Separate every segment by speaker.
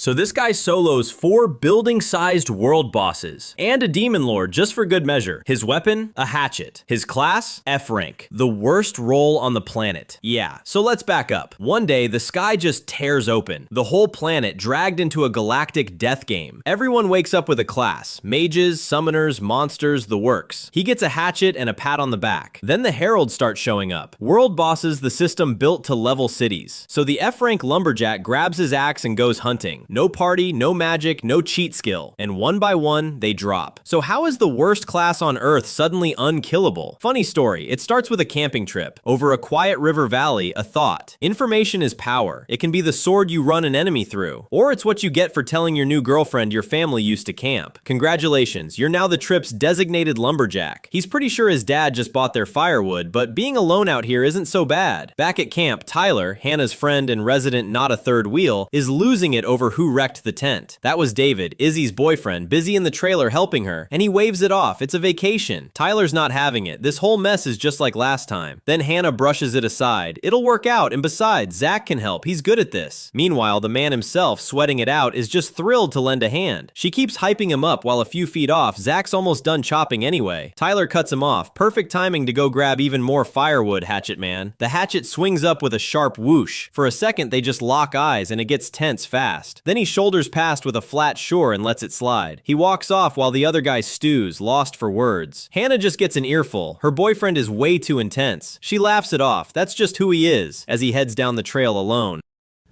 Speaker 1: So this guy solos 4 building-sized world bosses and a demon lord just for good measure. His weapon, a hatchet. His class, F rank. The worst role on the planet. Yeah, so let's back up. One day, the sky just tears open. The whole planet dragged into a galactic death game. Everyone wakes up with a class. Mages, summoners, monsters, the works. He gets a hatchet and a pat on the back. Then the heralds start showing up. World bosses, the system built to level cities. So the F rank lumberjack grabs his axe and goes hunting. No party, no magic, no cheat skill. And one by one, they drop. So how is the worst class on Earth suddenly unkillable? Funny story, it starts with a camping trip. Over a quiet river valley, a thought. Information is power. It can be the sword you run an enemy through. Or it's what you get for telling your new girlfriend your family used to camp. Congratulations, you're now the trip's designated lumberjack. He's pretty sure his dad just bought their firewood, but being alone out here isn't so bad. Back at camp, Tyler, Hannah's friend and resident not a third wheel, is losing it over who wrecked the tent. That was David, Izzy's boyfriend, busy in the trailer helping her, and he waves it off. It's a vacation. Tyler's not having it. This whole mess is just like last time. Then Hannah brushes it aside. It'll work out, and besides, Zach can help. He's good at this. Meanwhile, the man himself, sweating it out, is just thrilled to lend a hand. She keeps hyping him up while a few feet off, Zach's almost done chopping anyway. Tyler cuts him off. Perfect timing to go grab even more firewood, Hatchet Man. The hatchet swings up with a sharp whoosh. For a second, they just lock eyes, and it gets tense fast. Then he shoulders past with a flat shore and lets it slide. He walks off while the other guy stews, lost for words. Hannah just gets an earful. Her boyfriend is way too intense. She laughs it off. That's just who he is, as he heads down the trail alone.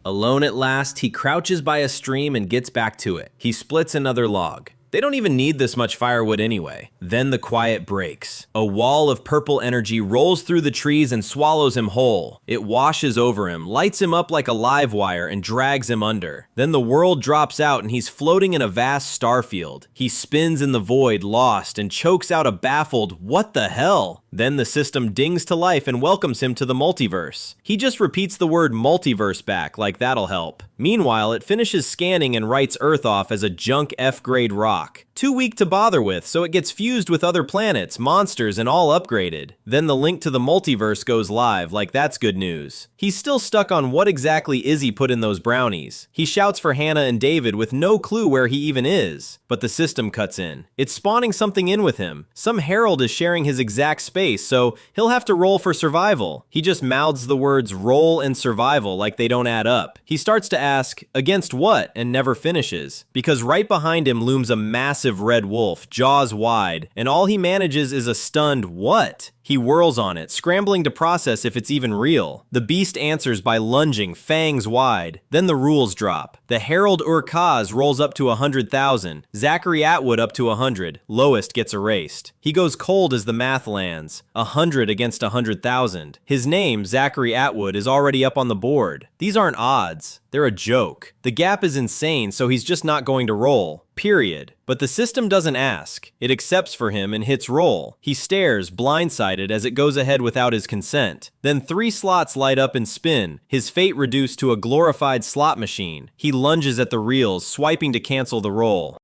Speaker 1: Alone at last, he crouches by a stream and gets back to it. He splits another log. They don't even need this much firewood anyway. Then the quiet breaks. A wall of purple energy rolls through the trees and swallows him whole. It washes over him, lights him up like a live wire, and drags him under. Then the world drops out and he's floating in a vast star field. He spins in the void, lost, and chokes out a baffled, "What the hell?" Then the system dings to life and welcomes him to the multiverse. He just repeats the word multiverse back, like that'll help. Meanwhile, it finishes scanning and writes Earth off as a junk F-grade rock. Too weak to bother with, so it gets fused with other planets, monsters, and all upgraded. Then the link to the multiverse goes live, like that's good news. He's still stuck on what exactly Izzy put in those brownies. He shouts for Hannah and David with no clue where he even is. But the system cuts in. It's spawning something in with him. Some herald is sharing his exact space, so he'll have to roll for survival. He just mouths the words roll and survival like they don't add up. He starts to ask, against what, and never finishes. Because right behind him looms a massive red wolf, jaws wide, and all he manages is a stunned what? He whirls on it, scrambling to process if it's even real. The beast answers by lunging, fangs wide. Then the rules drop. The Herald Urkaz rolls up to 100,000. Zachary Atwood up to 100. Lowest gets erased. He goes cold as the math lands. 100 against 100,000. His name, Zachary Atwood, is already up on the board. These aren't odds. They're a joke. The gap is insane, so he's just not going to roll. Period. But the system doesn't ask. It accepts for him and hits roll. He stares, blindsided, as it goes ahead without his consent. Then 3 slots light up and spin, his fate reduced to a glorified slot machine. He lunges at the reels, swiping to cancel the roll.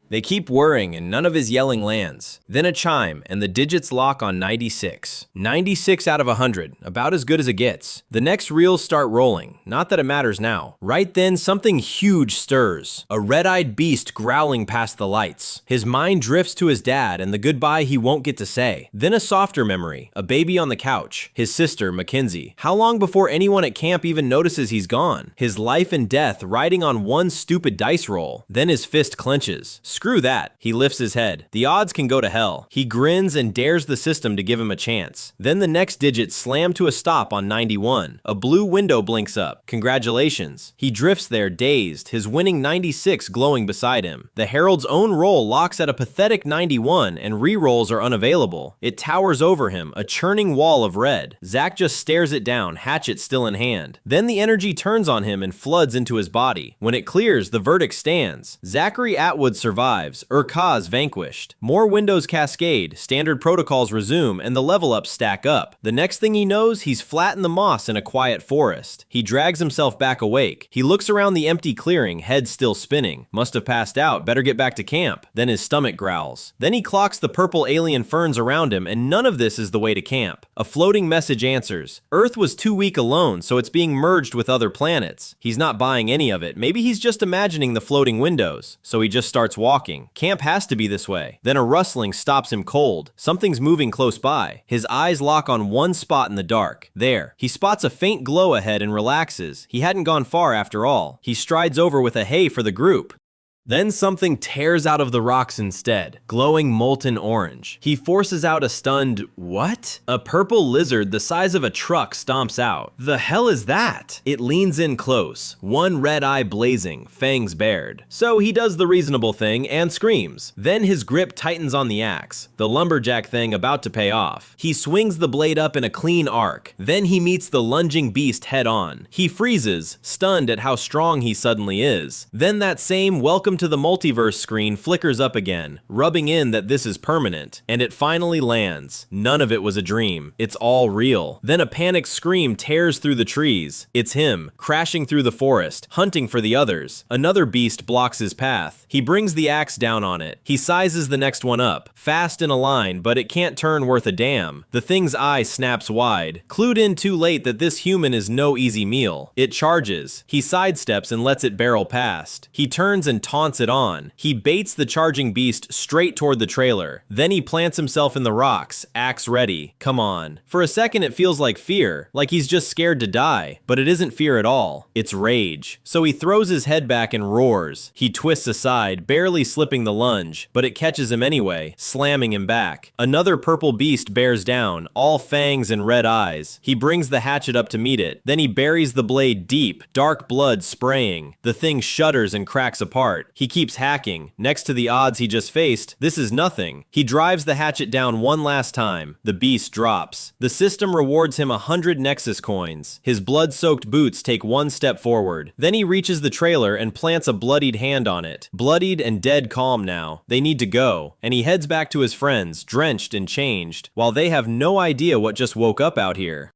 Speaker 1: They keep whirring and none of his yelling lands. Then a chime and the digits lock on 96. 96 out of 100, about as good as it gets. The next reels start rolling, not that it matters now. Right then, something huge stirs. A red-eyed beast growling past the lights. His mind drifts to his dad and the goodbye he won't get to say. Then a softer memory, a baby on the couch. His sister, Mackenzie. How long before anyone at camp even notices he's gone? His life and death riding on one stupid dice roll. Then his fist clenches. Screw that. He lifts his head. The odds can go to hell. He grins and dares the system to give him a chance. Then the next digits slam to a stop on 91. A blue window blinks up. Congratulations. He drifts there dazed, his winning 96 glowing beside him. The Herald's own roll locks at a pathetic 91 and re-rolls are unavailable. It towers over him, a churning wall of red. Zach just stares it down, hatchet still in hand. Then the energy turns on him and floods into his body. When it clears, the verdict stands. Zachary Atwood survives survives, Urkaz vanquished. More windows cascade, standard protocols resume, and the level ups stack up. The next thing he knows, he's flat in the moss in a quiet forest. He drags himself back awake. He looks around the empty clearing, head still spinning. Must have passed out, better get back to camp. Then his stomach growls. Then he clocks the purple alien ferns around him, and none of this is the way to camp. A floating message answers. Earth was too weak alone, so it's being merged with other planets. He's not buying any of it. Maybe he's just imagining the floating windows. So he just starts walking. Camp has to be this way. Then a rustling stops him cold. Something's moving close by. His eyes lock on one spot in the dark. There. He spots a faint glow ahead and relaxes. He hadn't gone far after all. He strides over with a hey for the group. Then something tears out of the rocks instead, glowing molten orange. He forces out a stunned, what? A purple lizard the size of a truck stomps out. The hell is that? It leans in close, one red eye blazing, fangs bared. So he does the reasonable thing and screams. Then his grip tightens on the axe, the lumberjack thing about to pay off. He swings the blade up in a clean arc. Then he meets the lunging beast head on. He freezes, stunned at how strong he suddenly is. Then that same welcome to the multiverse screen flickers up again, rubbing in that this is permanent, and it finally lands. None of it was a dream. It's all real. Then a panicked scream tears through the trees. It's him, crashing through the forest, hunting for the others. Another beast blocks his path. He brings the axe down on it. He sizes the next one up, fast in a line, but it can't turn worth a damn. The thing's eye snaps wide, clued in too late that this human is no easy meal. It charges. He sidesteps and lets it barrel past. He turns and taunts it on. He baits the charging beast straight toward the trailer. Then he plants himself in the rocks, axe ready. Come on. For a second it feels like fear, like he's just scared to die, but it isn't fear at all. It's rage. So he throws his head back and roars. He twists aside, barely slipping the lunge, but it catches him anyway, slamming him back. Another purple beast bears down, all fangs and red eyes. He brings the hatchet up to meet it. Then he buries the blade deep, dark blood spraying. The thing shudders and cracks apart. He keeps hacking. Next to the odds he just faced, this is nothing. He drives the hatchet down one last time. The beast drops. The system rewards him 100 Nexus coins. His blood-soaked boots take one step forward. Then he reaches the trailer and plants a bloodied hand on it. Bloodied and dead calm now. They need to go. And he heads back to his friends, drenched and changed, while they have no idea what just woke up out here.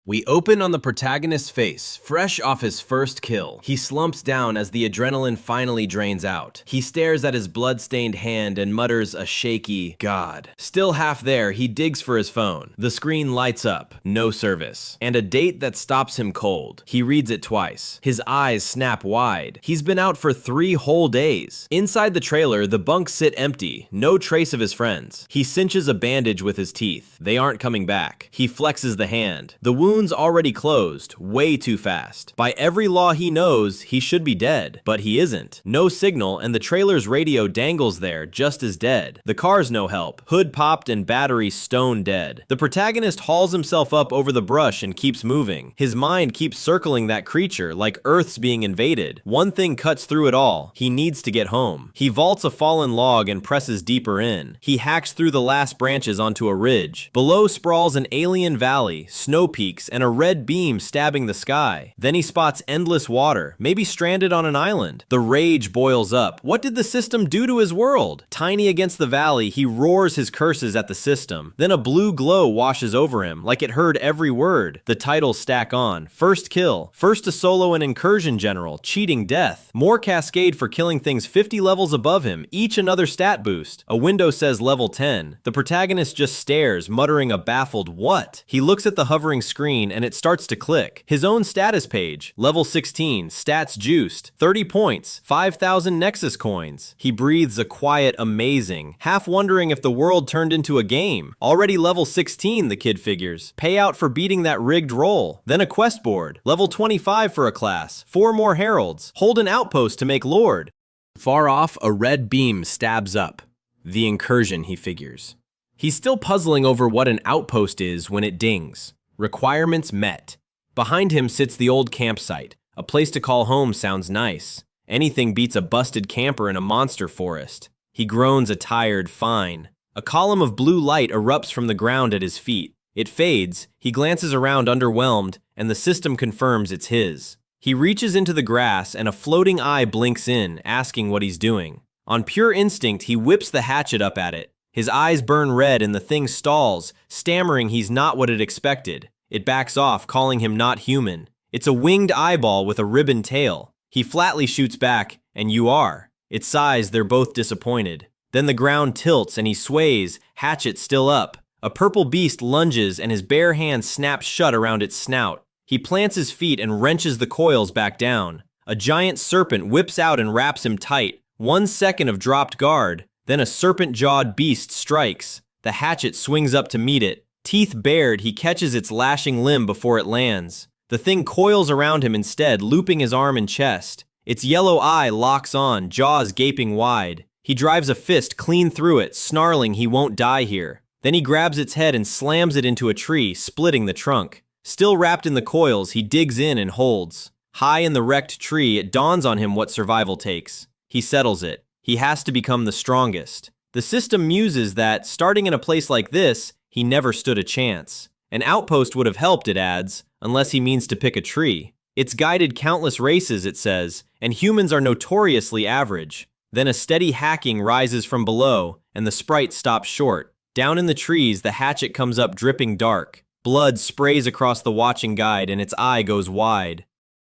Speaker 1: We open on the protagonist's face, fresh off his first kill. He slumps down as the adrenaline finally drains out. He stares at his blood-stained hand and mutters a shaky, God. Still half there, he digs for his phone. The screen lights up, no service, and a date that stops him cold. He reads it twice. His eyes snap wide. He's been out for 3 whole days. Inside the trailer, the bunks sit empty, no trace of his friends. He cinches a bandage with his teeth. They aren't coming back. He flexes the hand. The wound's already closed, way too fast. By every law he knows, he should be dead, but he isn't. No signal, and the trailer's radio dangles there, just as dead. The car's no help. Hood popped and battery stone dead. The protagonist hauls himself up over the brush and keeps moving. His mind keeps circling that creature, like Earth's being invaded. One thing cuts through it all. He needs to get home. He vaults a fallen log and presses deeper in. He hacks through the last branches onto a ridge. Below sprawls an alien valley, snow peaks, and a red beam stabbing the sky. Then he spots endless water, maybe stranded on an island. The rage boils up. What did the system do to his world? Tiny against the valley, he roars his curses at the system. Then a blue glow washes over him, like it heard every word. The titles stack on. First kill. First to solo an incursion general, cheating death. More cascade for killing things 50 levels above him, each another stat boost. A window says level 10. The protagonist just stares, muttering a baffled what? He looks at the hovering screen and it starts to click. His own status page. Level 16, stats juiced, 30 points, 5,000 Nexus coins. He breathes a quiet amazing, half wondering if the world turned into a game. Already level 16, the kid figures. Payout for beating that rigged roll. Then a quest board. Level 25 for a class. 4 more heralds. Hold an outpost to make lord. Far off, a red beam stabs up. The incursion, he figures. He's still puzzling over what an outpost is when it dings. Requirements met. Behind him sits the old campsite. A place to call home sounds nice. Anything beats a busted camper in a monster forest. He groans a tired fine. A column of blue light erupts from the ground at his feet. It fades, he glances around underwhelmed, and the system confirms it's his. He reaches into the grass and a floating eye blinks in, asking what he's doing. On pure instinct, he whips the hatchet up at it. His eyes burn red and the thing stalls, stammering he's not what it expected. It backs off, calling him not human. It's a winged eyeball with a ribbon tail. He flatly shoots back, and you are. It sighs, they're both disappointed. Then the ground tilts and he sways, hatchet still up. A purple beast lunges and his bare hand snaps shut around its snout. He plants his feet and wrenches the coils back down. A giant serpent whips out and wraps him tight. 1 second of dropped guard, then a serpent-jawed beast strikes. The hatchet swings up to meet it. Teeth bared, he catches its lashing limb before it lands. The thing coils around him instead, looping his arm and chest. Its yellow eye locks on, jaws gaping wide. He drives a fist clean through it, snarling he won't die here. Then he grabs its head and slams it into a tree, splitting the trunk. Still wrapped in the coils, he digs in and holds. High in the wrecked tree, it dawns on him what survival takes. He settles it. He has to become the strongest. The system muses that, starting in a place like this, he never stood a chance. An outpost would have helped, it adds, unless he means to pick a tree. It's guided countless races, it says, and humans are notoriously average. Then a steady hacking rises from below, and the sprite stops short. Down in the trees, the hatchet comes up dripping dark. Blood sprays across the watching guide, and its eye goes wide.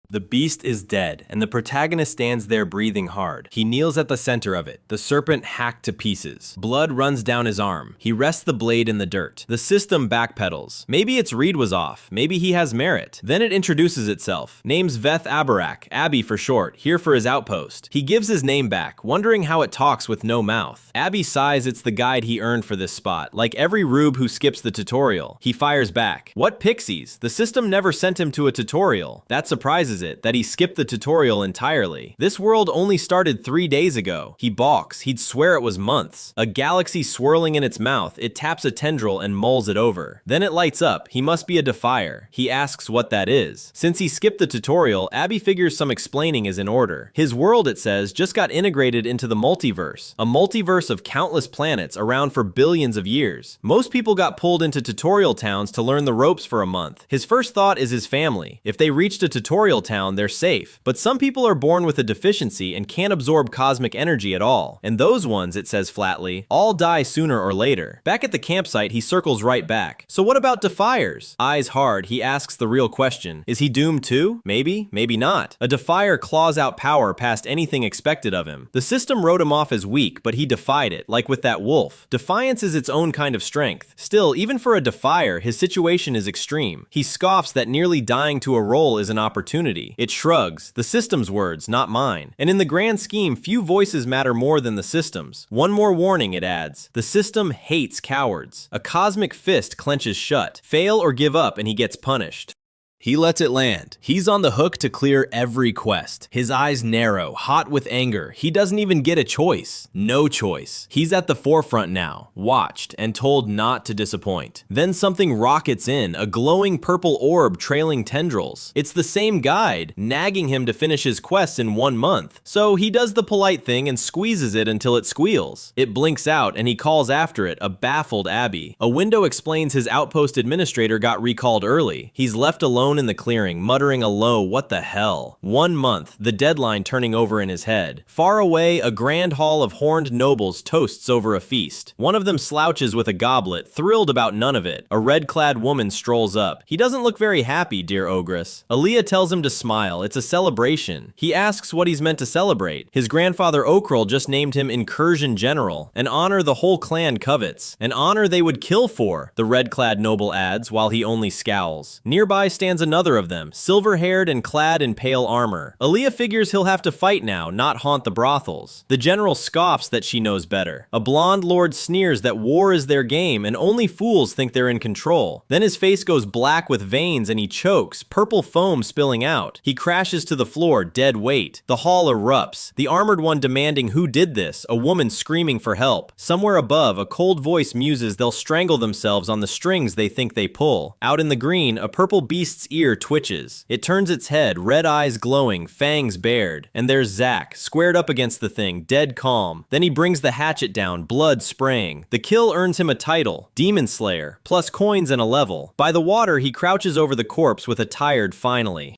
Speaker 1: The beast is dead, and the protagonist stands there breathing hard. He kneels at the center of it, the serpent hacked to pieces. Blood runs down his arm. He rests the blade in the dirt. The system backpedals. Maybe its read was off. Maybe he has merit. Then it introduces itself. Name's Veth Abarak, Abby for short, here for his outpost. He gives his name back, wondering how it talks with no mouth. Abby sighs it's the guide he earned for this spot, like every rube who skips the tutorial. He fires back. What pixies? The system never sent him to a tutorial. That surprises it that he skipped the tutorial entirely. This world only started 3 days ago. He balks. He'd swear it was months. A galaxy swirling in its mouth, it taps a tendril and mulls it over. Then it lights up. He must be a defier. He asks what that is. Since he skipped the tutorial, Abby figures some explaining is in order. His world, it says, just got integrated into the multiverse. A multiverse of countless planets around for billions of years. Most people got pulled into tutorial towns to learn the ropes for a month. His first thought is his family. If they reached a tutorial town, they're safe. But some people are born with a deficiency and can't absorb cosmic energy at all. And those ones, it says flatly, all die sooner or later. Back at the campsite, he circles right back. So what about defiers? Eyes hard, he asks the real question. Is he doomed too? Maybe, maybe not. A defier claws out power past anything expected of him. The system wrote him off as weak, but he defied it, like with that wolf. Defiance is its own kind of strength. Still, even for a defier, his situation is extreme. He scoffs that nearly dying to a role is an opportunity. It shrugs, the system's words, not mine. And in the grand scheme, few voices matter more than the system's. One more warning, it adds. The system hates cowards. A cosmic fist clenches shut. Fail or give up and he gets punished. He lets it land. He's on the hook to clear every quest. His eyes narrow, hot with anger. He doesn't even get a choice. No choice. He's at the forefront now, watched and told not to disappoint. Then something rockets in, a glowing purple orb trailing tendrils. It's the same guide, nagging him to finish his quests in 1 month. So he does the polite thing and squeezes it until it squeals. It blinks out and he calls after it, a baffled Abby. A window explains his outpost administrator got recalled early. He's left alone in the clearing, muttering a low, what the hell? 1 month, the deadline turning over in his head. Far away, a grand hall of horned nobles toasts over a feast. One of them slouches with a goblet, thrilled about none of it. A red-clad woman strolls up. He doesn't look very happy, dear ogress. Aaliyah tells him to smile. It's a celebration. He asks what he's meant to celebrate. His grandfather Okrel just named him Incursion General, an honor the whole clan covets. An honor they would kill for, the red-clad noble adds, while he only scowls. Nearby stands another of them, silver-haired and clad in pale armor. Aaliyah figures he'll have to fight now, not haunt the brothels. The general scoffs that she knows better. A blonde lord sneers that war is their game and only fools think they're in control. Then his face goes black with veins and he chokes, purple foam spilling out. He crashes to the floor, dead weight. The hall erupts, the armored one demanding who did this, a woman screaming for help. Somewhere above, a cold voice muses they'll strangle themselves on the strings they think they pull. Out in the green, a purple beast's ear twitches. It turns its head, red eyes glowing, fangs bared. And there's Zack, squared up against the thing, dead calm. Then he brings the hatchet down, blood spraying. The kill earns him a title, Demon Slayer, plus coins and a level. By the water, he crouches over the corpse with a tired finally.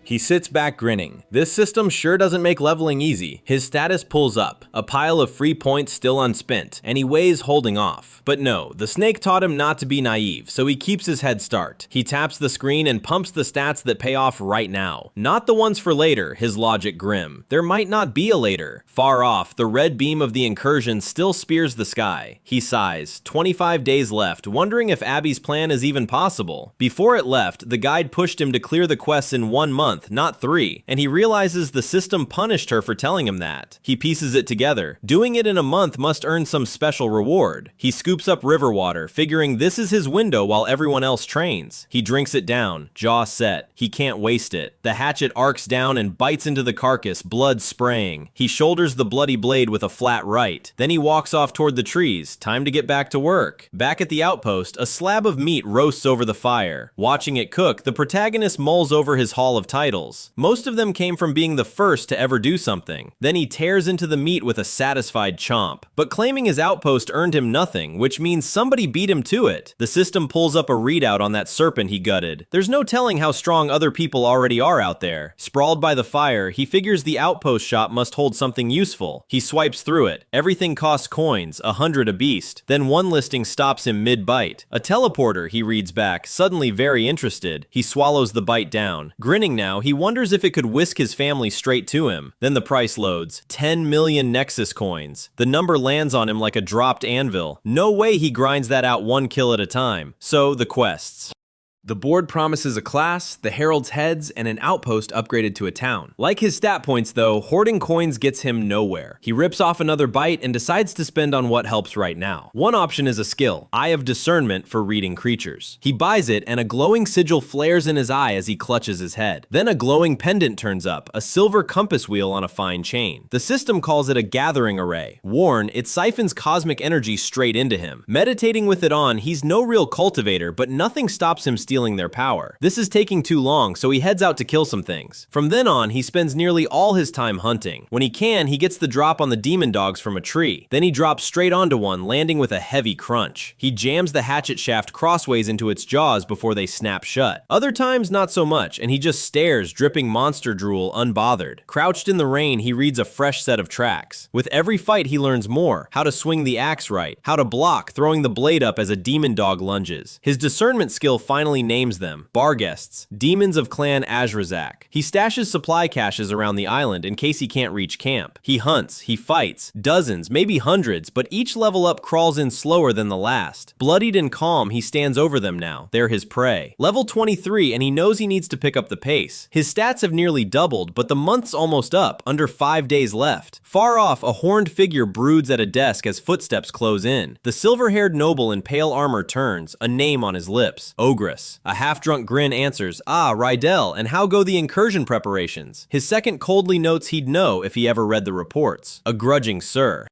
Speaker 1: He sits back grinning. This system sure doesn't make leveling easy. His status pulls up, a pile of free points still unspent, and he weighs holding off. But no, the snake taught him not to be naive, so he keeps his head start. He taps the screen and pumps the stats that pay off right now. Not the ones for later, his logic grim. There might not be a later. Far off, the red beam of the incursion still spears the sky. He sighs. 25 days left, wondering if Abby's plan is even possible. Before it left, the guide pushed him to clear the quests in 1 month, not 3, and he realizes the system punished her for telling him that. He pieces it together. Doing it in a month must earn some special reward. He scoops up river water, figuring this is his window while everyone else trains. He drinks it down, jaw set. He can't waste it. The hatchet arcs down and bites into the carcass, blood spraying. He shoulders the bloody blade with a flat right. Then he walks off toward the trees. Time to get back to work. Back at the outpost, a slab of meat roasts over the fire. Watching it cook, the protagonist mulls over his haul of titles. Most of them came from being the first to ever do something. Then he tears into the meat with a satisfied chomp. But claiming his outpost earned him nothing, which means somebody beat him to it. The system pulls up a readout on that serpent he gutted. There's no telling how strong other people already are out there. Sprawled by the fire, he figures the outpost shop must hold something useful. He swipes through it. Everything costs coins, 100 a beast. Then one listing stops him mid-bite. A teleporter, he reads back, suddenly very interested. He swallows the bite down. Grinning now, he wonders if it could whisk his family straight to him. Then the price loads. 10 million Nexus coins. The number lands on him like a dropped anvil. No way he grinds that out 1 kill at a time. So, the quests. The board promises a class, the herald's heads, and an outpost upgraded to a town. Like his stat points though, hoarding coins gets him nowhere. He rips off another bite and decides to spend on what helps right now. One option is a skill, Eye of Discernment for reading creatures. He buys it and a glowing sigil flares in his eye as he clutches his head. Then a glowing pendant turns up, a silver compass wheel on a fine chain. The system calls it a gathering array. Worn, it siphons cosmic energy straight into him. Meditating with it on, he's no real cultivator, but nothing stops him stealing their power. This is taking too long, so he heads out to kill some things. From then on, he spends nearly all his time hunting. When he can, he gets the drop on the demon dogs from a tree. Then he drops straight onto one, landing with a heavy crunch. He jams the hatchet shaft crossways into its jaws before they snap shut. Other times, not so much, and he just stares, dripping monster drool unbothered. Crouched in the rain, he reads a fresh set of tracks. With every fight, he learns more. How to swing the axe right. How to block, throwing the blade up as a demon dog lunges. His discernment skill finally names them. Barguests, demons of Clan Azrazak. He stashes supply caches around the island in case he can't reach camp. He hunts, he fights, dozens, maybe hundreds, but each level up crawls in slower than the last. Bloodied and calm, he stands over them now. They're his prey. Level 23, and he knows he needs to pick up the pace. His stats have nearly doubled, but the month's almost up, under 5 days left. Far off, a horned figure broods at a desk as footsteps close in. The silver-haired noble in pale armor turns, a name on his lips. Ogress. A half-drunk grin answers, "Ah, Rydell, and how go the incursion preparations?" His second coldly notes he'd know if he ever read the reports. A grudging sir.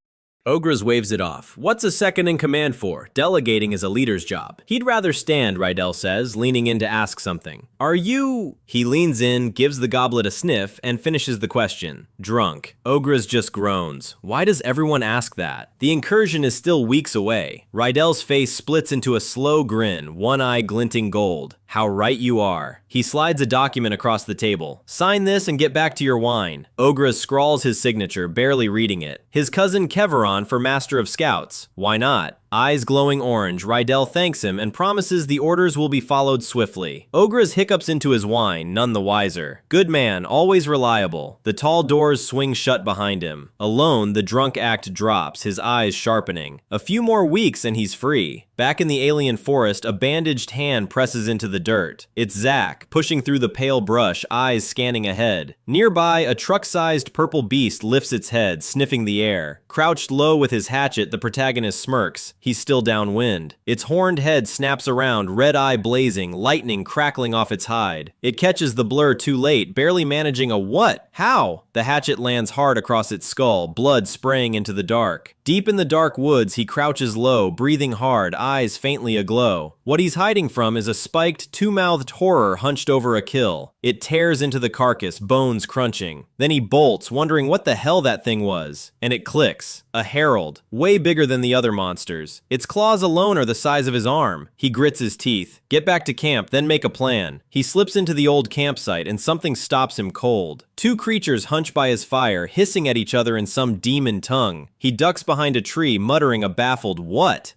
Speaker 1: Ogres waves it off. What's a second in command for? Delegating is a leader's job. He'd rather stand, Rydell says, leaning in to ask something. Are you... He leans in, gives the goblet a sniff, and finishes the question. Drunk. Ogres just groans. Why does everyone ask that? The incursion is still weeks away. Rydell's face splits into a slow grin, one eye glinting gold. How right you are. He slides a document across the table. Sign this and get back to your wine. Ogres scrawls his signature, barely reading it. His cousin Keveron for Master of Scouts. Why not? Eyes glowing orange, Rydell thanks him and promises the orders will be followed swiftly. Ogres hiccups into his wine, none the wiser. Good man, always reliable. The tall doors swing shut behind him. Alone, the drunk act drops, his eyes sharpening. A few more weeks and he's free. Back in the alien forest, a bandaged hand presses into the dirt. It's Zack, pushing through the pale brush, eyes scanning ahead. Nearby, a truck-sized purple beast lifts its head, sniffing the air. Crouched low with his hatchet, the protagonist smirks. He's still downwind. Its horned head snaps around, red eye blazing, lightning crackling off its hide. It catches the blur too late, barely managing a what? How? The hatchet lands hard across its skull, blood spraying into the dark. Deep in the dark woods, he crouches low, breathing hard, eyes faintly aglow. What he's hiding from is a spiked, two-mouthed horror hunched over a kill. It tears into the carcass, bones crunching. Then he bolts, wondering what the hell that thing was. And it clicks. A herald, way bigger than the other monsters. Its claws alone are the size of his arm. He grits his teeth. Get back to camp, then make a plan. He slips into the old campsite and something stops him cold. Two creatures hunch by his fire, hissing at each other in some demon tongue. He ducks behind a tree, muttering a baffled "what?"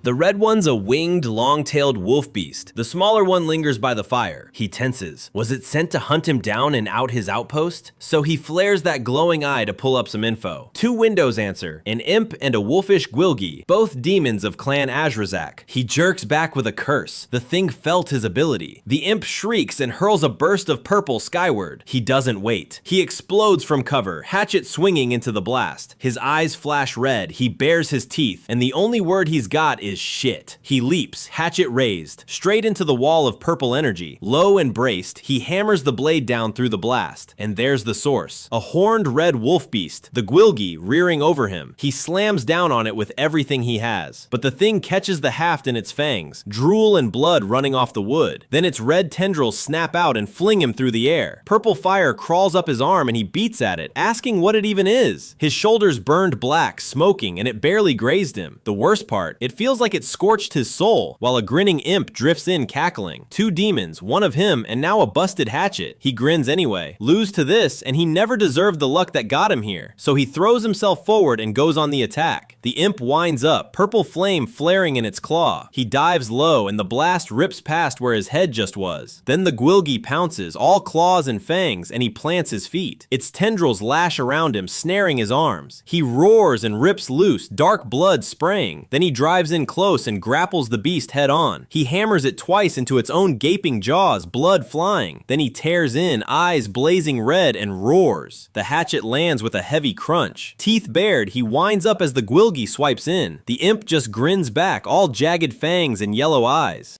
Speaker 1: The red one's a winged, long-tailed wolf beast. The smaller one lingers by the fire. He tenses. Was it sent to hunt him down and out his outpost? So he flares that glowing eye to pull up some info. Two windows answer, an imp and a wolfish Gwilgi, both demons of Clan Azrazak. He jerks back with a curse. The thing felt his ability. The imp shrieks and hurls a burst of purple skyward. He doesn't wait. He explodes from cover, hatchet swinging into the blast. His eyes flash red, he bares his teeth, and the only word he's got is shit. He leaps, hatchet raised, straight into the wall of purple energy. Low and braced, he hammers the blade down through the blast. And there's the source. A horned red wolf beast, the Gwilgi, rearing over him. He slams down on it with everything he has. But the thing catches the haft in its fangs, drool and blood running off the wood. Then its red tendrils snap out and fling him through the air. Purple fire crawls up his arm and he beats at it, asking what it even is. His shoulders burned black, smoking, and it barely grazed him. The worst part, it feels like it scorched his soul, while a grinning imp drifts in cackling. Two demons, one of him, and now a busted hatchet. He grins anyway. Lose to this, and he never deserved the luck that got him here. So he throws himself forward and goes on the attack. The imp winds up, purple flame flaring in its claw. He dives low, and the blast rips past where his head just was. Then the Gwilgi pounces, all claws and fangs, and he plants his feet. Its tendrils lash around him, snaring his arms. He roars and rips loose, dark blood spraying. Then he drives in close and grapples the beast head on. He hammers it twice into its own gaping jaws, blood flying. Then he tears in, eyes blazing red, and roars. The hatchet lands with a heavy crunch. Teeth bared, he winds up as the Gwilgi swipes in. The imp just grins back, all jagged fangs and yellow eyes.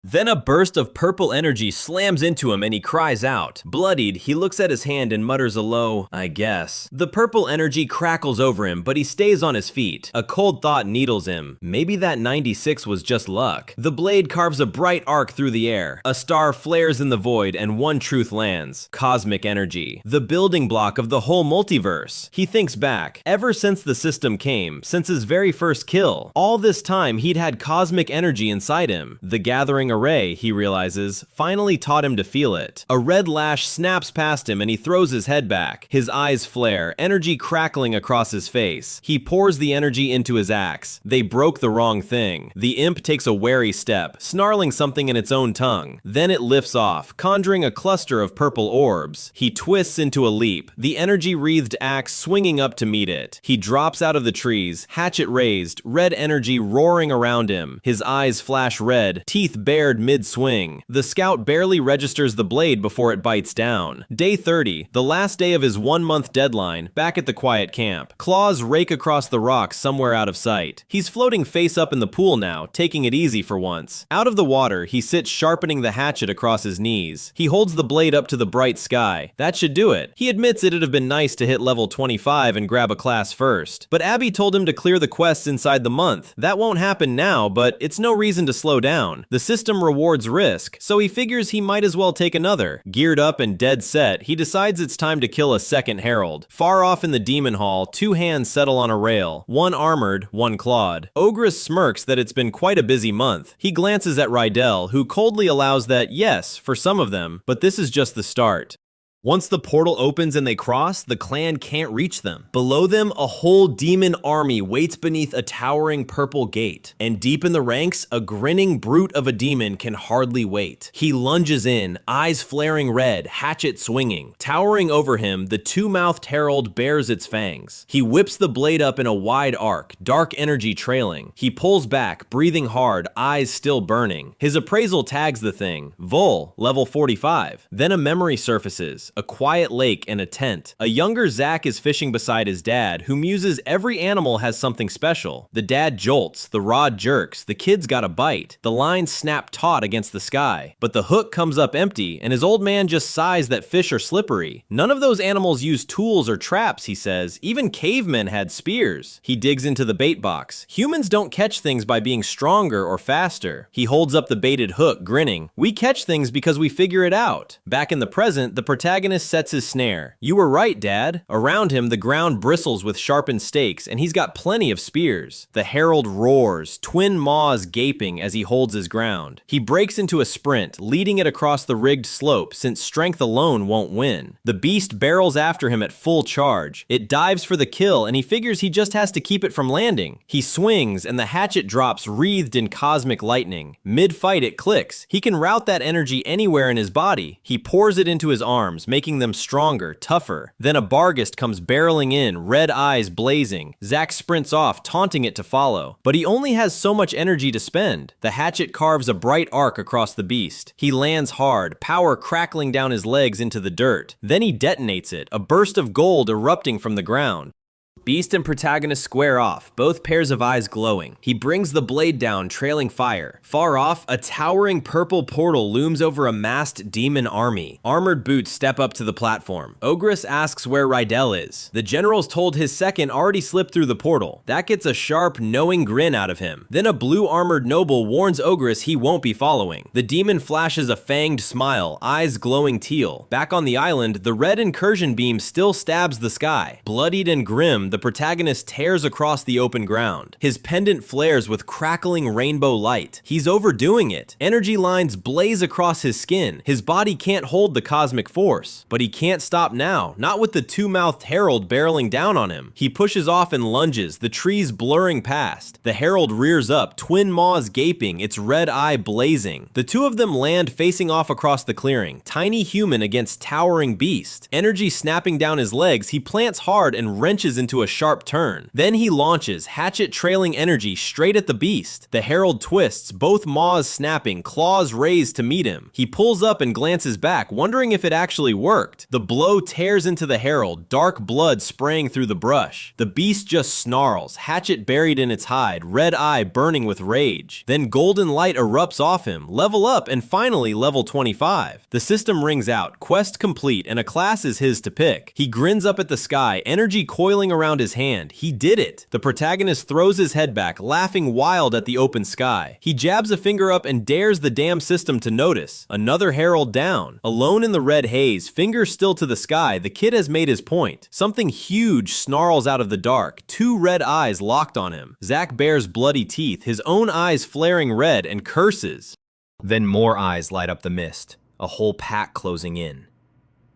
Speaker 1: Then a burst of purple energy slams into him and he cries out. Bloodied, he looks at his hand and mutters a low, "I guess." The purple energy crackles over him, but he stays on his feet. A cold thought needles him. Maybe that 96 was just luck. The blade carves a bright arc through the air. A star flares in the void and one truth lands. Cosmic energy. The building block of the whole multiverse. He thinks back. Ever since the system came, since his very first kill, all this time he'd had cosmic energy inside him. The gathering array, he realizes, finally taught him to feel it. A red lash snaps past him and he throws his head back. His eyes flare, energy crackling across his face. He pours the energy into his axe. They broke the wrong thing. The imp takes a wary step, snarling something in its own tongue. Then it lifts off, conjuring a cluster of purple orbs. He twists into a leap, the energy-wreathed axe swinging up to meet it. He drops out of the trees, hatchet raised, red energy roaring around him. His eyes flash red, teeth bared mid-swing. The scout barely registers the blade before it bites down. Day 30, the last day of his 1-month deadline, back at the quiet camp. Claws rake across the rocks somewhere out of sight. He's floating face up in the pool now, taking it easy for once. Out of the water, he sits sharpening the hatchet across his knees. He holds the blade up to the bright sky. That should do it. He admits it'd have been nice to hit level 25 and grab a class first. But Abby told him to clear the quests inside the month. That won't happen now, but it's no reason to slow down. The system rewards risk, so he figures he might as well take another. Geared up and dead set, he decides it's time to kill a second herald. Far off in the demon hall, two hands settle on a rail, one armored, one clawed. Ogress smirks that it's been quite a busy month. He glances at Rydell, who coldly allows that, yes, for some of them, but this is just the start. Once the portal opens and they cross, the clan can't reach them. Below them, a whole demon army waits beneath a towering purple gate. And deep in the ranks, a grinning brute of a demon can hardly wait. He lunges in, eyes flaring red, hatchet swinging. Towering over him, the two-mouthed herald bares its fangs. He whips the blade up in a wide arc, dark energy trailing. He pulls back, breathing hard, eyes still burning. His appraisal tags the thing. Vol, level 45. Then a memory surfaces. places, a quiet lake and a tent. A younger Zack is fishing beside his dad, who muses every animal has something special. The dad jolts, the rod jerks, the kid's got a bite. The lines snap taut against the sky, but the hook comes up empty, and his old man just sighs that fish are slippery. None of those animals use tools or traps, he says. Even cavemen had spears. He digs into the bait box. Humans don't catch things by being stronger or faster. He holds up the baited hook, grinning. We catch things because we figure it out. Back in the present, the protagonist sets his snare. You were right, Dad. Around him, the ground bristles with sharpened stakes, and he's got plenty of spears. The herald roars, twin maws gaping as he holds his ground. He breaks into a sprint, leading it across the rigged slope, since strength alone won't win. The beast barrels after him at full charge. It dives for the kill, and he figures he just has to keep it from landing. He swings, and the hatchet drops wreathed in cosmic lightning. Mid-fight, it clicks. He can route that energy anywhere in his body. He pours it into his arms, making them stronger, tougher. Then a Barghest comes barreling in, red eyes blazing. Zack sprints off, taunting it to follow. But he only has so much energy to spend. The hatchet carves a bright arc across the beast. He lands hard, power crackling down his legs into the dirt. Then he detonates it, a burst of gold erupting from the ground. Beast and protagonist square off, both pairs of eyes glowing. He brings the blade down, trailing fire. Far off, a towering purple portal looms over a massed demon army. Armored boots step up to the platform. Ogress asks where Rydell is. The general's told his second already slipped through the portal. That gets a sharp, knowing grin out of him. Then a blue-armored noble warns Ogress he won't be following. The demon flashes a fanged smile, eyes glowing teal. Back on the island, the red incursion beam still stabs the sky. Bloodied and grim, the protagonist tears across the open ground. His pendant flares with crackling rainbow light. He's overdoing it. Energy lines blaze across his skin. His body can't hold the cosmic force. But he can't stop now, not with the two-mouthed herald barreling down on him. He pushes off and lunges, the trees blurring past. The herald rears up, twin maws gaping, its red eye blazing. The two of them land facing off across the clearing. Tiny human against towering beast. Energy snapping down his legs, he plants hard and wrenches into a sharp turn. Then he launches, hatchet trailing energy straight at the beast. The herald twists, both maws snapping, claws raised to meet him. He pulls up and glances back, wondering if it actually worked. The blow tears into the herald, dark blood spraying through the brush. The beast just snarls, hatchet buried in its hide, red eye burning with rage. Then golden light erupts off him, level up, and finally level 25. The system rings out, quest complete, and a class is his to pick. He grins up at the sky, energy coiling around his hand. He did it! The protagonist throws his head back, laughing wild at the open sky. He jabs a finger up and dares the damn system to notice. Another herald down. Alone in the red haze, fingers still to the sky, the kid has made his point. Something huge snarls out of the dark, two red eyes locked on him. Zack bares bloody teeth, his own eyes flaring red, and curses. Then more eyes light up the mist, a whole pack closing in.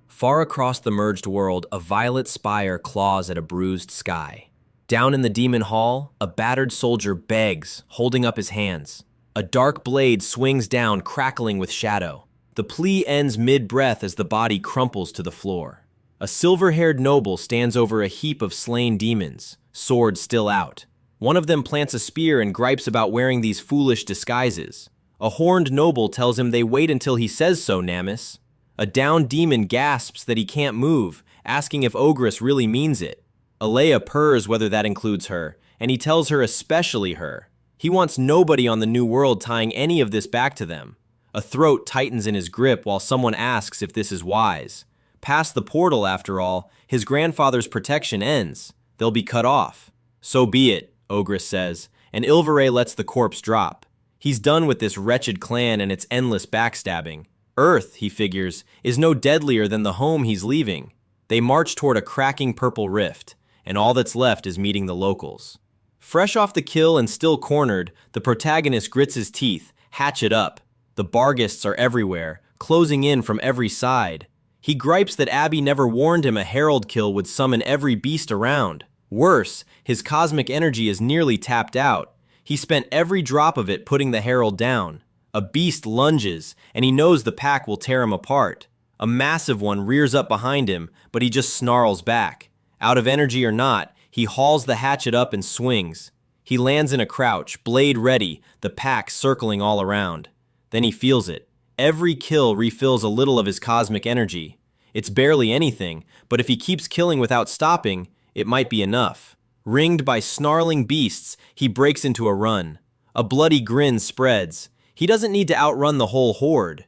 Speaker 1: Far across the merged world, a violet spire claws at a bruised sky. Down in the demon hall, a battered soldier begs, holding up his hands. A dark blade swings down, crackling with shadow. The plea ends mid-breath as the body crumples to the floor. A silver-haired noble stands over a heap of slain demons, sword still out. One of them plants a spear and gripes about wearing these foolish disguises. A horned noble tells him they wait until he says so, Namus. A downed demon gasps that he can't move, asking if Ogress really means it. Alea purrs whether that includes her, and he tells her especially her. He wants nobody on the new world tying any of this back to them. A throat tightens in his grip while someone asks if this is wise. Past the portal, after all, his grandfather's protection ends. They'll be cut off. So be it, Ogress says, and Ilvere lets the corpse drop. He's done with this wretched clan and its endless backstabbing. Earth, he figures, is no deadlier than the home he's leaving. They march toward a cracking purple rift, and all that's left is meeting the locals. Fresh off the kill and still cornered, the protagonist grits his teeth, hatchet up. The Barghests are everywhere, closing in from every side. He gripes that Abby never warned him a herald kill would summon every beast around. Worse, his cosmic energy is nearly tapped out. He spent every drop of it putting the herald down. A beast lunges, and he knows the pack will tear him apart. A massive one rears up behind him, but he just snarls back. Out of energy or not, he hauls the hatchet up and swings. He lands in a crouch, blade ready, the pack circling all around. Then he feels it. Every kill refills a little of his cosmic energy. It's barely anything, but if he keeps killing without stopping, it might be enough. Ringed by snarling beasts, he breaks into a run. A bloody grin spreads. He doesn't need to outrun the whole horde.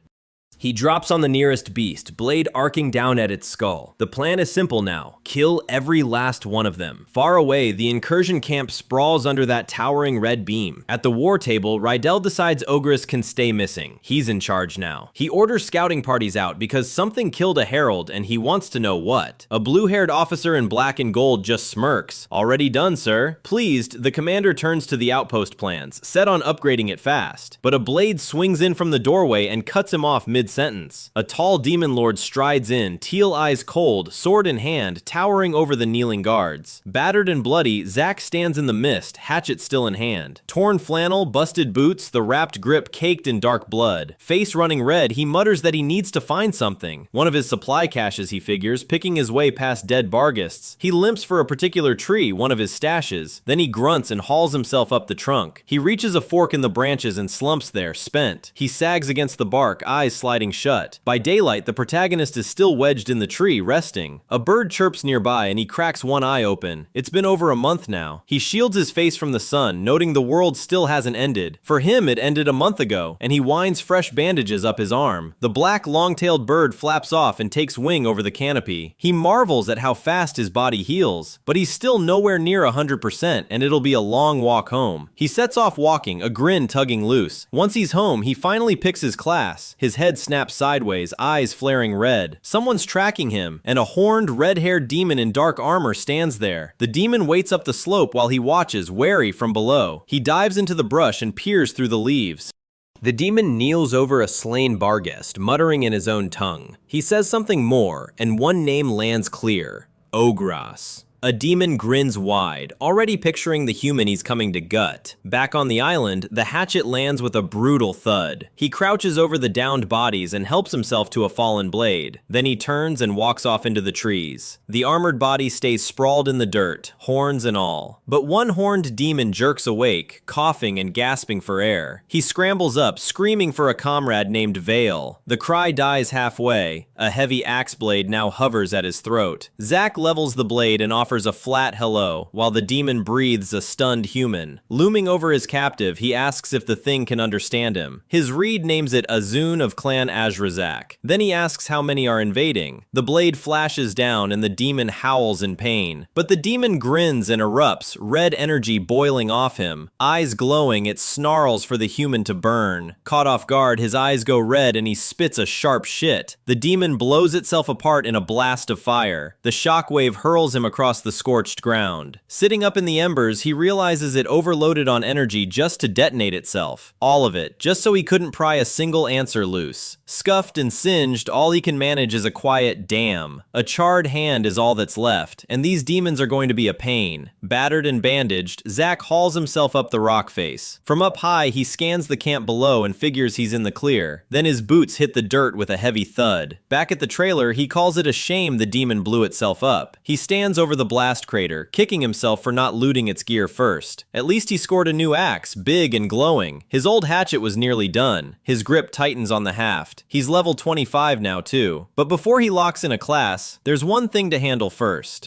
Speaker 1: He drops on the nearest beast, blade arcing down at its skull. The plan is simple now. Kill every last one of them. Far away, the incursion camp sprawls under that towering red beam. At the war table, Rydell decides Ogress can stay missing. He's in charge now. He orders scouting parties out because something killed a herald and he wants to know what. A blue-haired officer in black and gold just smirks. Already done, sir. Pleased, the commander turns to the outpost plans, set on upgrading it fast. But a blade swings in from the doorway and cuts him off mid-sentence. A tall demon lord strides in, teal eyes cold, sword in hand, towering over the kneeling guards. Battered and bloody, Zack stands in the mist, hatchet still in hand. Torn flannel, busted boots, the wrapped grip caked in dark blood. Face running red, he mutters that he needs to find something. One of his supply caches, he figures, picking his way past dead barghists. He limps for a particular tree, one of his stashes. Then he grunts and hauls himself up the trunk. He reaches a fork in the branches and slumps there, spent. He sags against the bark, eyes sliding shut. By daylight, the protagonist is still wedged in the tree, resting. A bird chirps nearby and he cracks one eye open. It's been over a month now. He shields his face from the sun, noting the world still hasn't ended. For him, it ended a month ago, and he winds fresh bandages up his arm. The black, long-tailed bird flaps off and takes wing over the canopy. He marvels at how fast his body heals, but he's still nowhere near 100%, and it'll be a long walk home. He sets off walking, a grin tugging loose. Once he's home, he finally picks his class. His head snaps sideways, eyes flaring red. Someone's tracking him, and a horned, red-haired demon in dark armor stands there. The demon waits up the slope while he watches, wary from below. He dives into the brush and peers through the leaves. The demon kneels over a slain barguest, muttering in his own tongue. He says something more, and one name lands clear: Ogras. A demon grins wide, already picturing the human he's coming to gut. Back on the island, the hatchet lands with a brutal thud. He crouches over the downed bodies and helps himself to a fallen blade. Then he turns and walks off into the trees. The armored body stays sprawled in the dirt, horns and all. But one horned demon jerks awake, coughing and gasping for air. He scrambles up, screaming for a comrade named Vale. The cry dies halfway. A heavy axe blade now hovers at his throat. Zack levels the blade and offers a flat hello, while the demon breathes a stunned human. Looming over his captive, he asks if the thing can understand him. His reed names it Azun of Clan Azrazak. Then he asks how many are invading. The blade flashes down and the demon howls in pain. But the demon grins and erupts, red energy boiling off him. Eyes glowing, it snarls for the human to burn. Caught off guard, his eyes go red and he spits a sharp shit. The demon blows itself apart in a blast of fire. The shockwave hurls him across the scorched ground. Sitting up in the embers, he realizes it overloaded on energy just to detonate itself. All of it, just so he couldn't pry a single answer loose. Scuffed and singed, all he can manage is a quiet damn. A charred hand is all that's left, and these demons are going to be a pain. Battered and bandaged, Zack hauls himself up the rock face. From up high, he scans the camp below and figures he's in the clear. Then his boots hit the dirt with a heavy thud. Back at the trailer, he calls it a shame the demon blew itself up. He stands over the blast crater, kicking himself for not looting its gear first. At least he scored a new axe, big and glowing. His old hatchet was nearly done. His grip tightens on the haft. He's level 25 now too. But before he locks in a class, there's one thing to handle first.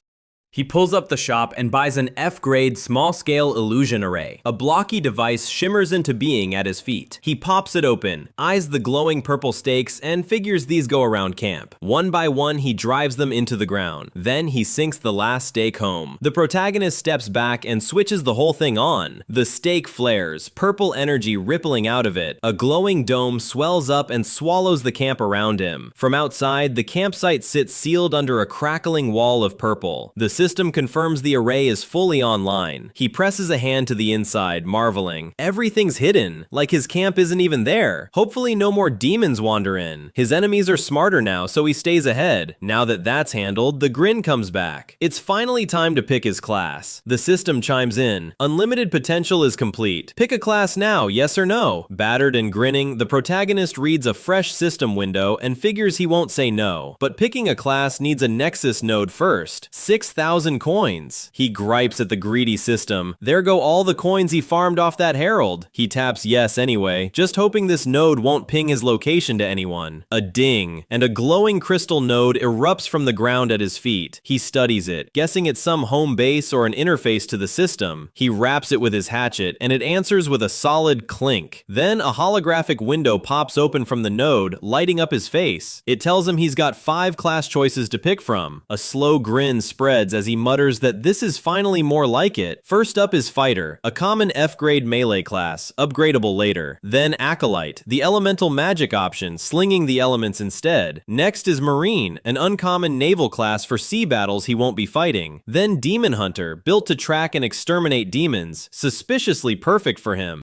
Speaker 1: He pulls up the shop and buys an F-grade small-scale illusion array. A blocky device shimmers into being at his feet. He pops it open, eyes the glowing purple stakes, and figures these go around camp. One by one, he drives them into the ground. Then he sinks the last stake home. The protagonist steps back and switches the whole thing on. The stake flares, purple energy rippling out of it. A glowing dome swells up and swallows the camp around him. From outside, the campsite sits sealed under a crackling wall of purple. The system confirms the array is fully online. He presses a hand to the inside, marveling. Everything's hidden, like his camp isn't even there. Hopefully no more demons wander in. His enemies are smarter now, so he stays ahead. Now that that's handled, the grin comes back. It's finally time to pick his class. The system chimes in. Unlimited potential is complete. Pick a class now, yes or no? Battered and grinning, the protagonist reads a fresh system window and figures he won't say no. But picking a class needs a nexus node first. 6,000 10,000 coins. He gripes at the greedy system. There go all the coins he farmed off that herald. He taps yes anyway, just hoping this node won't ping his location to anyone. A ding, and a glowing crystal node erupts from the ground at his feet. He studies it, guessing it's some home base or an interface to the system. He wraps it with his hatchet, and it answers with a solid clink. Then a holographic window pops open from the node, lighting up his face. It tells him he's got 5 class choices to pick from. A slow grin spreads as he mutters that this is finally more like it. First up is Fighter, a common F-grade melee class, upgradable later. Then Acolyte, the elemental magic option, slinging the elements instead. Next is Marine, an uncommon naval class for sea battles he won't be fighting. Then Demon Hunter, built to track and exterminate demons, suspiciously perfect for him.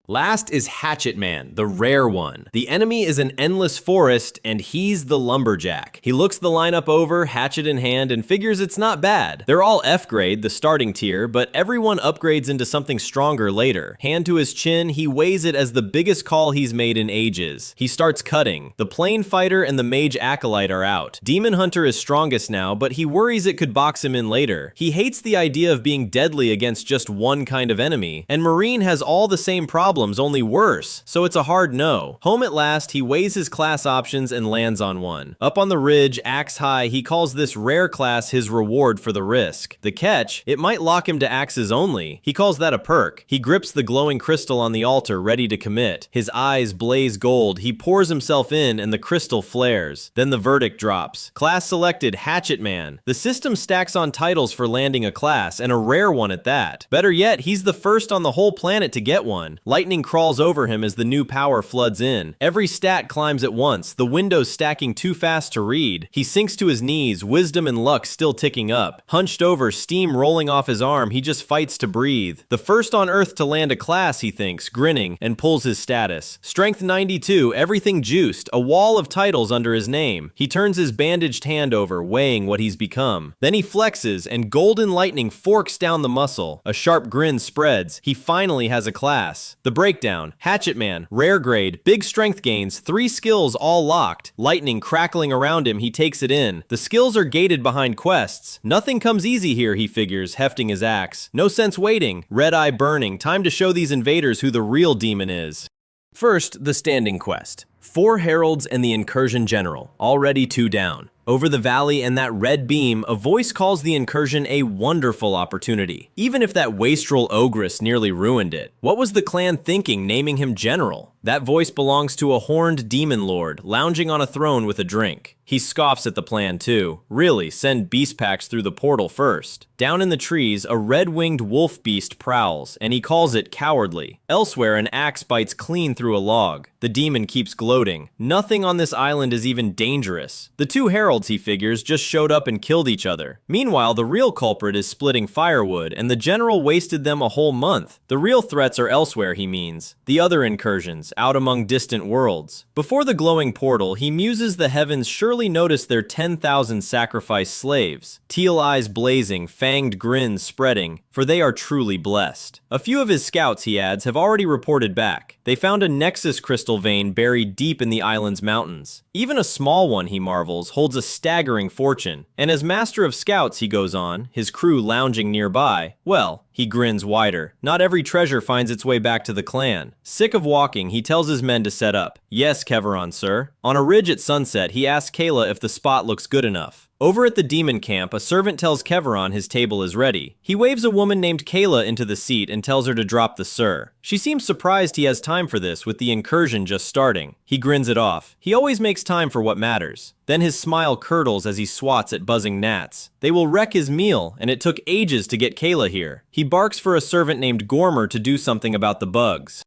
Speaker 1: Last is Hatchet Man, the rare one. The enemy is an endless forest, and he's the lumberjack. He looks the lineup over, hatchet in hand, and figures it's not bad. They're all F-grade, the starting tier, but everyone upgrades into something stronger later. Hand to his chin, he weighs it as the biggest call he's made in ages. He starts cutting. The Plane Fighter and the Mage Acolyte are out. Demon Hunter is strongest now, but he worries it could box him in later. He hates the idea of being deadly against just one kind of enemy, and Marine has all the same problems, only worse, so it's a hard no. Home at last, he weighs his class options and lands on one. Up on the ridge, axe high, he calls this rare class his reward for the risk. The catch, it might lock him to axes only. He calls that a perk. He grips the glowing crystal on the altar, ready to commit. His eyes blaze gold, he pours himself in, and the crystal flares. Then the verdict drops. Class selected, Hatchet Man. The system stacks on titles for landing a class, and a rare one at that. Better yet, he's the first on the whole planet to get one. Lightning crawls over him as the new power floods in. Every stat climbs at once, the windows stacking too fast to read. He sinks to his knees, wisdom and luck still ticking up. Hunched over, steam rolling off his arm, he just fights to breathe. The first on Earth to land a class, he thinks, grinning, and pulls his status. Strength 92, everything juiced, a wall of titles under his name. He turns his bandaged hand over, weighing what he's become. Then he flexes, and golden lightning forks down the muscle. A sharp grin spreads. He finally has a class. The breakdown, Hatchet Man, rare grade, big strength gains, 3 skills all locked. Lightning crackling around him, he takes it in. The skills are gated behind quests. Nothing comes easy here, he figures, hefting his axe. No sense waiting. Red eye burning, time to show these invaders who the real demon is. First, the standing quest. 4 heralds and the incursion general, already 2 down. Over the valley and that red beam, a voice calls the incursion a wonderful opportunity, even if that wastrel ogress nearly ruined it. What was the clan thinking naming him general? That voice belongs to a horned demon lord, lounging on a throne with a drink. He scoffs at the plan too. Really, send beast packs through the portal first. Down in the trees, a red-winged wolf beast prowls, and he calls it cowardly. Elsewhere, an axe bites clean through a log. The demon keeps gloating. Nothing on this island is even dangerous. The 2 heralds, he figures, just showed up and killed each other. Meanwhile, the real culprit is splitting firewood, and the general wasted them a whole month. The real threats are elsewhere, he means. The other incursions, out among distant worlds. Before the glowing portal, he muses the heavens surely notice their 10,000 sacrificed slaves. Teal eyes blazing, fanged grins spreading, for they are truly blessed. A few of his scouts, he adds, have already reported back. They found a nexus crystal vein buried deep in the island's mountains. Even a small one, he marvels, holds a staggering fortune. And as master of scouts, he goes on, his crew lounging nearby, well, he grins wider. Not every treasure finds its way back to the clan. Sick of walking, he tells his men to set up. Yes, Keveron, sir. On a ridge at sunset, he asks Kayla if the spot looks good enough. Over at the demon camp, a servant tells Keveron his table is ready. He waves a woman named Kayla into the seat and tells her to drop the sir. She seems surprised he has time for this with the incursion just starting. He grins it off. He always makes time for what matters. Then his smile curdles as he swats at buzzing gnats. They will wreck his meal, and it took ages to get Kayla here. He barks for a servant named Gormer to do something about the bugs.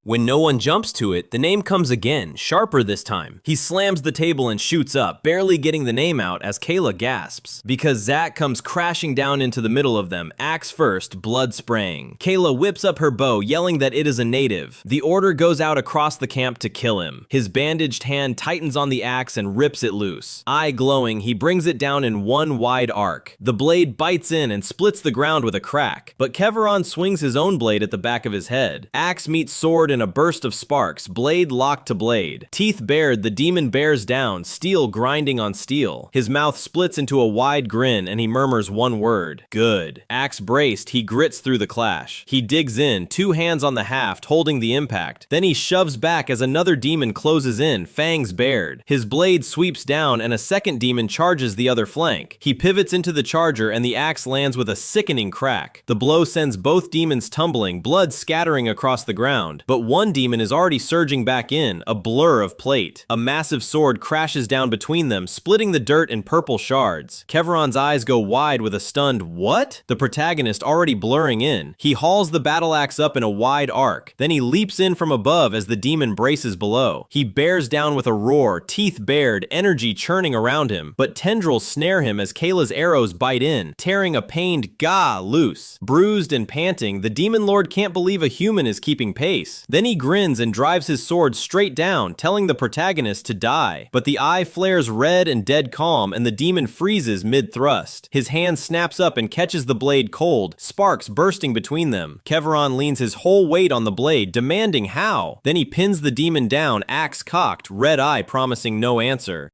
Speaker 1: When no one jumps to it, the name comes again, sharper this time. He slams the table and shoots up, barely getting the name out as Kayla gasps. Because Zach comes crashing down into the middle of them, axe first, blood spraying. Kayla whips up her bow, yelling that it is a native. The order goes out across the camp to kill him. His bandaged hand tightens on the axe and rips it loose. Eye glowing, he brings it down in one wide arc. The blade bites in and splits the ground with a crack, but Keveron swings his own blade at the back of his head. Axe meets sword in a burst of sparks, blade locked to blade. Teeth bared, the demon bears down, steel grinding on steel. His mouth splits into a wide grin and he murmurs one word: good. Axe braced, he grits through the clash. He digs in, 2 hands on the haft, holding the impact. Then he shoves back as another demon closes in, fangs bared. His blade sweeps down and a second demon charges the other flank. He pivots into the charger and the axe lands with a sickening crack. The blow sends both demons tumbling, blood scattering across the ground. But one demon is already surging back in, a blur of plate. A massive sword crashes down between them, splitting the dirt in purple shards. Keveron's eyes go wide with a stunned "what?" The protagonist already blurring in. He hauls the battle axe up in a wide arc. Then he leaps in from above as the demon braces below. He bears down with a roar, teeth bared, energy churning around him. But tendrils snare him as Kayla's arrows bite in, tearing a pained Ga loose. Bruised and panting, the demon lord can't believe a human is keeping pace. Then he grins and drives his sword straight down, telling the protagonist to die. But the eye flares red and dead calm and the demon freezes mid-thrust. His hand snaps up and catches the blade cold, sparks bursting between them. Keveron leans his whole weight on the blade, demanding how. Then he pins the demon down, axe cocked, red eye promising no answer.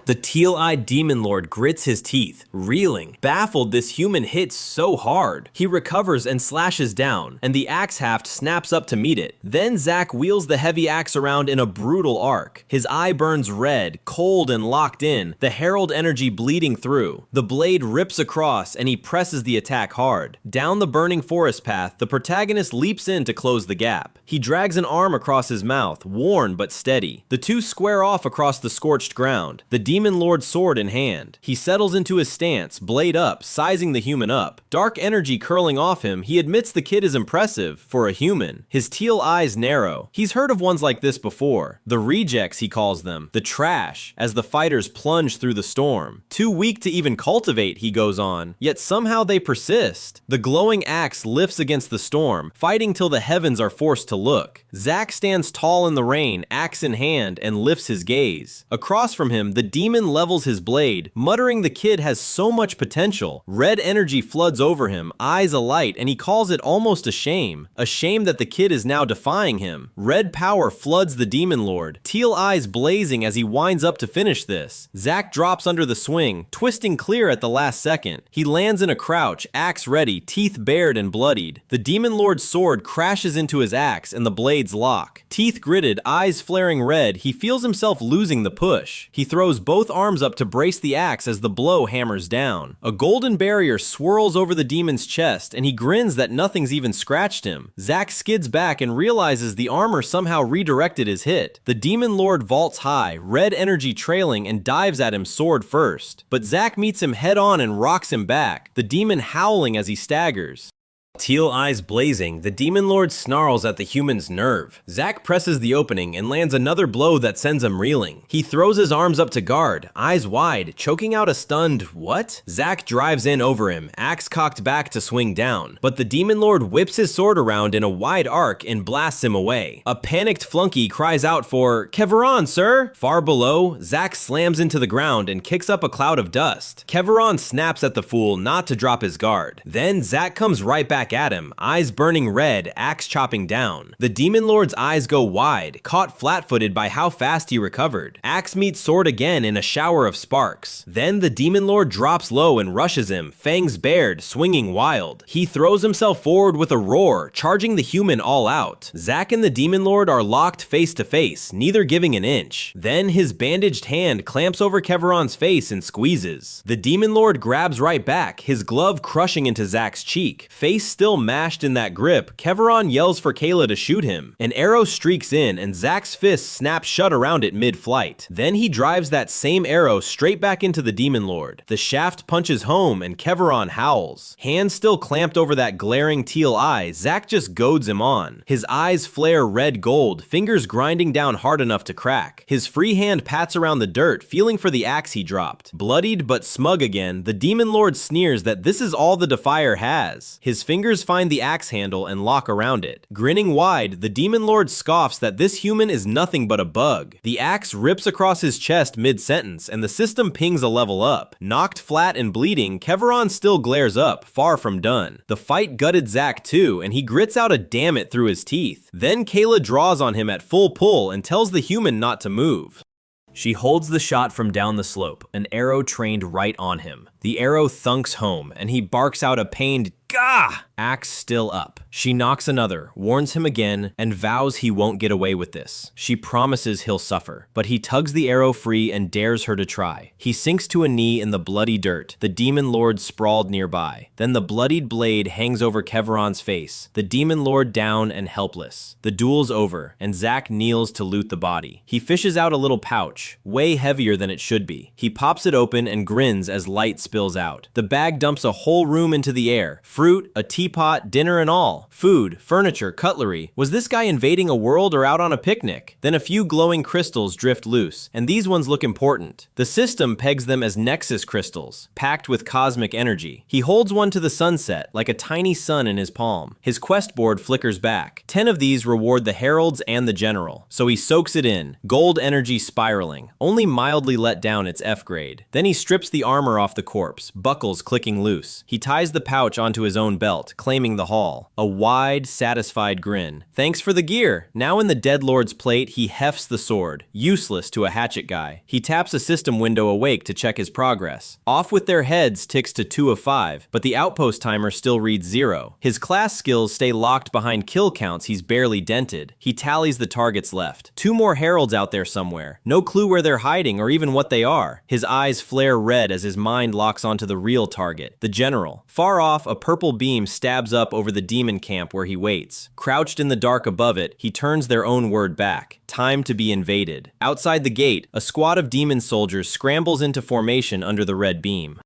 Speaker 1: The teal-eyed demon lord grits his teeth, reeling. Baffled, this human hits so hard. He recovers and slashes down, and the axe haft snaps up to meet it. Then Zack wheels the heavy axe around in a brutal arc. His eye burns red, cold and locked in, the herald energy bleeding through. The blade rips across, and he presses the attack hard. Down the burning forest path, the protagonist leaps in to close the gap. He drags an arm across his mouth, worn but steady. The two square off across the scorched ground. The demon lord sword in hand. He settles into his stance, blade up, sizing the human up. Dark energy curling off him, he admits the kid is impressive for a human. His teal eyes narrow. He's heard of ones like this before. The rejects, he calls them. The trash, as the fighters plunge through the storm. Too weak to even cultivate, he goes on. Yet somehow they persist. The glowing axe lifts against the storm, fighting till the heavens are forced to look. Zack stands tall in the rain, axe in hand, and lifts his gaze. Across from him, the demon levels his blade, muttering the kid has so much potential. Red energy floods over him, eyes alight, and he calls it almost a shame. A shame that the kid is now defying him. Red power floods the demon lord, teal eyes blazing as he winds up to finish this. Zack drops under the swing, twisting clear at the last second. He lands in a crouch, axe ready, teeth bared and bloodied. The demon lord's sword crashes into his axe and the blades lock. Teeth gritted, eyes flaring red, he feels himself losing the push. He throws both arms up to brace the axe as the blow hammers down. A golden barrier swirls over the demon's chest and he grins that nothing's even scratched him. Zack skids back and realizes the armor somehow redirected his hit. The demon lord vaults high, red energy trailing, and dives at him sword first. But Zack meets him head on and rocks him back, the demon howling as he staggers. Teal eyes blazing, the demon lord snarls at the human's nerve. Zack presses the opening and lands another blow that sends him reeling. He throws his arms up to guard, eyes wide, choking out a stunned "what?" Zack drives in over him, axe cocked back to swing down. But the demon lord whips his sword around in a wide arc and blasts him away. A panicked flunky cries out for "Keveron, sir!" Far below, Zack slams into the ground and kicks up a cloud of dust. Keveron snaps at the fool not to drop his guard. Then Zack comes right back at him, eyes burning red, axe chopping down. The demon lord's eyes go wide, caught flat-footed by how fast he recovered. Axe meets sword again in a shower of sparks. Then the demon lord drops low and rushes him, fangs bared, swinging wild. He throws himself forward with a roar, charging the human all out. Zack and the demon lord are locked face to face, neither giving an inch. Then his bandaged hand clamps over Keveron's face and squeezes. The demon lord grabs right back, his glove crushing into Zack's cheek. Face still mashed in that grip, Keveron yells for Kayla to shoot him. An arrow streaks in and Zack's fist snaps shut around it mid-flight. Then he drives that same arrow straight back into the demon lord. The shaft punches home and Keveron howls. Hands still clamped over that glaring teal eye, Zack just goads him on. His eyes flare red gold, fingers grinding down hard enough to crack. His free hand pats around the dirt, feeling for the axe he dropped. Bloodied but smug again, the demon lord sneers that this is all the Defier has. His fingers fingers find the axe handle and lock around it. Grinning wide, the Demon Lord scoffs that this human is nothing but a bug. The axe rips across his chest mid-sentence, and the system pings a level up. Knocked flat and bleeding, Keveron still glares up, far from done. The fight gutted Zack too, and he grits out a damn it through his teeth. Then Kayla draws on him at full pull and tells the human not to move. She holds the shot from down the slope, an arrow trained right on him. The arrow thunks home, and he barks out a pained "Gah!" Axe still up. She knocks another, warns him again, and vows he won't get away with this. She promises he'll suffer, but he tugs the arrow free and dares her to try. He sinks to a knee in the bloody dirt, the Demon Lord sprawled nearby. Then the bloodied blade hangs over Keveron's face, the Demon Lord down and helpless. The duel's over, and Zack kneels to loot the body. He fishes out a little pouch, way heavier than it should be. He pops it open and grins as light spills out. The bag dumps a whole room into the air. Fruit, a teapot, dinner and all. Food, furniture, cutlery. Was this guy invading a world or out on a picnic? Then a few glowing crystals drift loose, and these ones look important. The system pegs them as Nexus crystals, packed with cosmic energy. He holds one to the sunset, like a tiny sun in his palm. His quest board flickers back. 10 of these reward the heralds and the general, so he soaks it in, gold energy spiraling, only mildly let down its F grade. Then he strips the armor off the corpse, buckles clicking loose. He ties the pouch onto his own belt, claiming the haul. A wide, satisfied grin. Thanks for the gear. Now in the Dead Lord's plate, he hefts the sword, useless to a hatchet guy. He taps a system window awake to check his progress. Off with their heads ticks to 2 of 5, but the outpost timer still reads 0. His class skills stay locked behind kill counts he's barely dented. He tallies the targets left. 2 more heralds out there somewhere. No clue where they're hiding or even what they are. His eyes flare red as his mind locks onto the real target, the general. Far off, a purple beam stabs up over the demon camp where he waits. Crouched in the dark above it, he turns their own word back. Time to be invaded. Outside the gate, a squad of demon soldiers scrambles into formation under the red beam.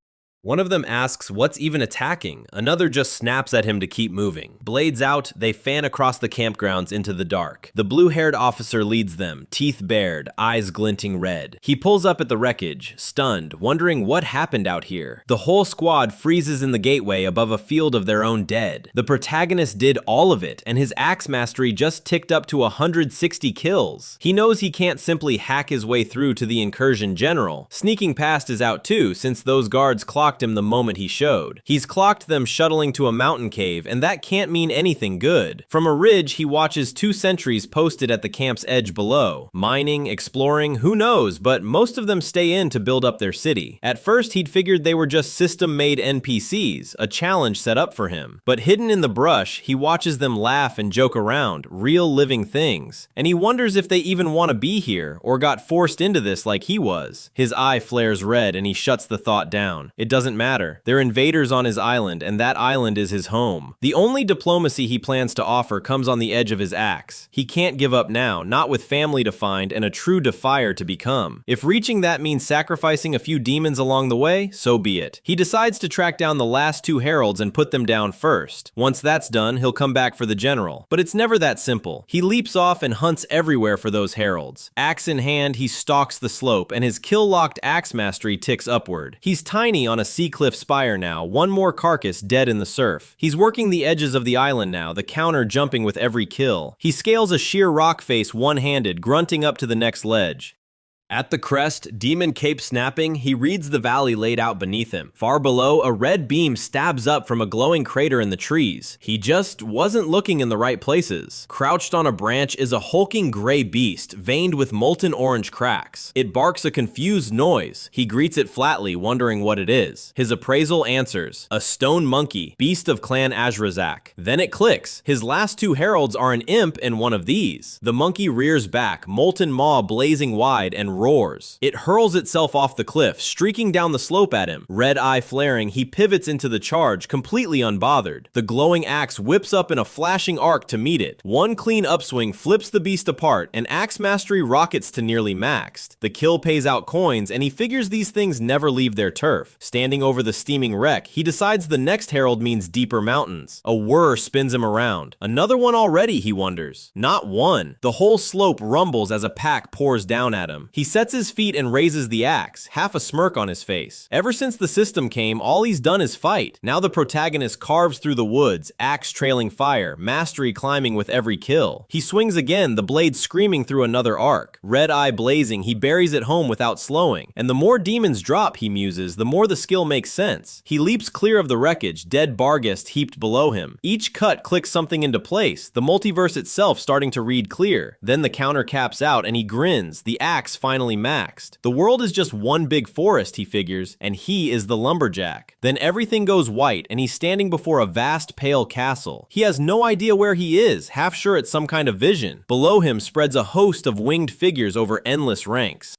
Speaker 1: One of them asks what's even attacking, another just snaps at him to keep moving. Blades out, they fan across the campgrounds into the dark. The blue-haired officer leads them, teeth bared, eyes glinting red. He pulls up at the wreckage, stunned, wondering what happened out here. The whole squad freezes in the gateway above a field of their own dead. The protagonist did all of it, and his axe mastery just ticked up to 160 kills. He knows he can't simply hack his way through to the incursion general. Sneaking past is out too, since those guards clocked him the moment he showed. He's clocked them shuttling to a mountain cave, and that can't mean anything good. From a ridge, he watches 2 sentries posted at the camp's edge below. Mining, exploring, who knows, but most of them stay in to build up their city. At first, he'd figured they were just system-made NPCs, a challenge set up for him. But hidden in the brush, he watches them laugh and joke around, real living things. And he wonders if they even want to be here, or got forced into this like he was. His eye flares red, and he shuts the thought down. It doesn't matter. They're invaders on his island, and that island is his home. The only diplomacy he plans to offer comes on the edge of his axe. He can't give up now, not with family to find and a true defier to become. If reaching that means sacrificing a few demons along the way, so be it. He decides to track down the last 2 heralds and put them down first. Once that's done, he'll come back for the general. But it's never that simple. He leaps off and hunts everywhere for those heralds. Axe in hand, he stalks the slope, and his kill-locked axe mastery ticks upward. He's tiny on a sea cliff spire now, one more carcass dead in the surf. He's working the edges of the island now, the counter jumping with every kill. He scales a sheer rock face one-handed, grunting up to the next ledge. At the crest, demon cape snapping, he reads the valley laid out beneath him. Far below, a red beam stabs up from a glowing crater in the trees. He just wasn't looking in the right places. Crouched on a branch is a hulking gray beast, veined with molten orange cracks. It barks a confused noise. He greets it flatly, wondering what it is. His appraisal answers, a stone monkey, beast of clan Azrazak. Then it clicks. His last 2 heralds are an imp and one of these. The monkey rears back, molten maw blazing wide, and roars. It hurls itself off the cliff, streaking down the slope at him. Red eye flaring, he pivots into the charge, completely unbothered. The glowing axe whips up in a flashing arc to meet it. One clean upswing flips the beast apart, and axe mastery rockets to nearly maxed. The kill pays out coins, and he figures these things never leave their turf. Standing over the steaming wreck, he decides the next herald means deeper mountains. A whir spins him around. Another one already, he wonders. Not one. The whole slope rumbles as a pack pours down at him. He He sets his feet and raises the axe, half a smirk on his face. Ever since the system came, all he's done is fight. Now the protagonist carves through the woods, axe trailing fire, mastery climbing with every kill. He swings again, the blade screaming through another arc. Red eye blazing, he buries it home without slowing. And the more demons drop, he muses, the more the skill makes sense. He leaps clear of the wreckage, dead Barghest heaped below him. Each cut clicks something into place, the multiverse itself starting to read clear. Then the counter caps out and he grins, the axe finally maxed. The world is just one big forest, he figures, and he is the lumberjack. Then everything goes white and he's standing before a vast pale castle. He has no idea where he is, half sure it's some kind of vision. Below him spreads a host of winged figures over endless ranks.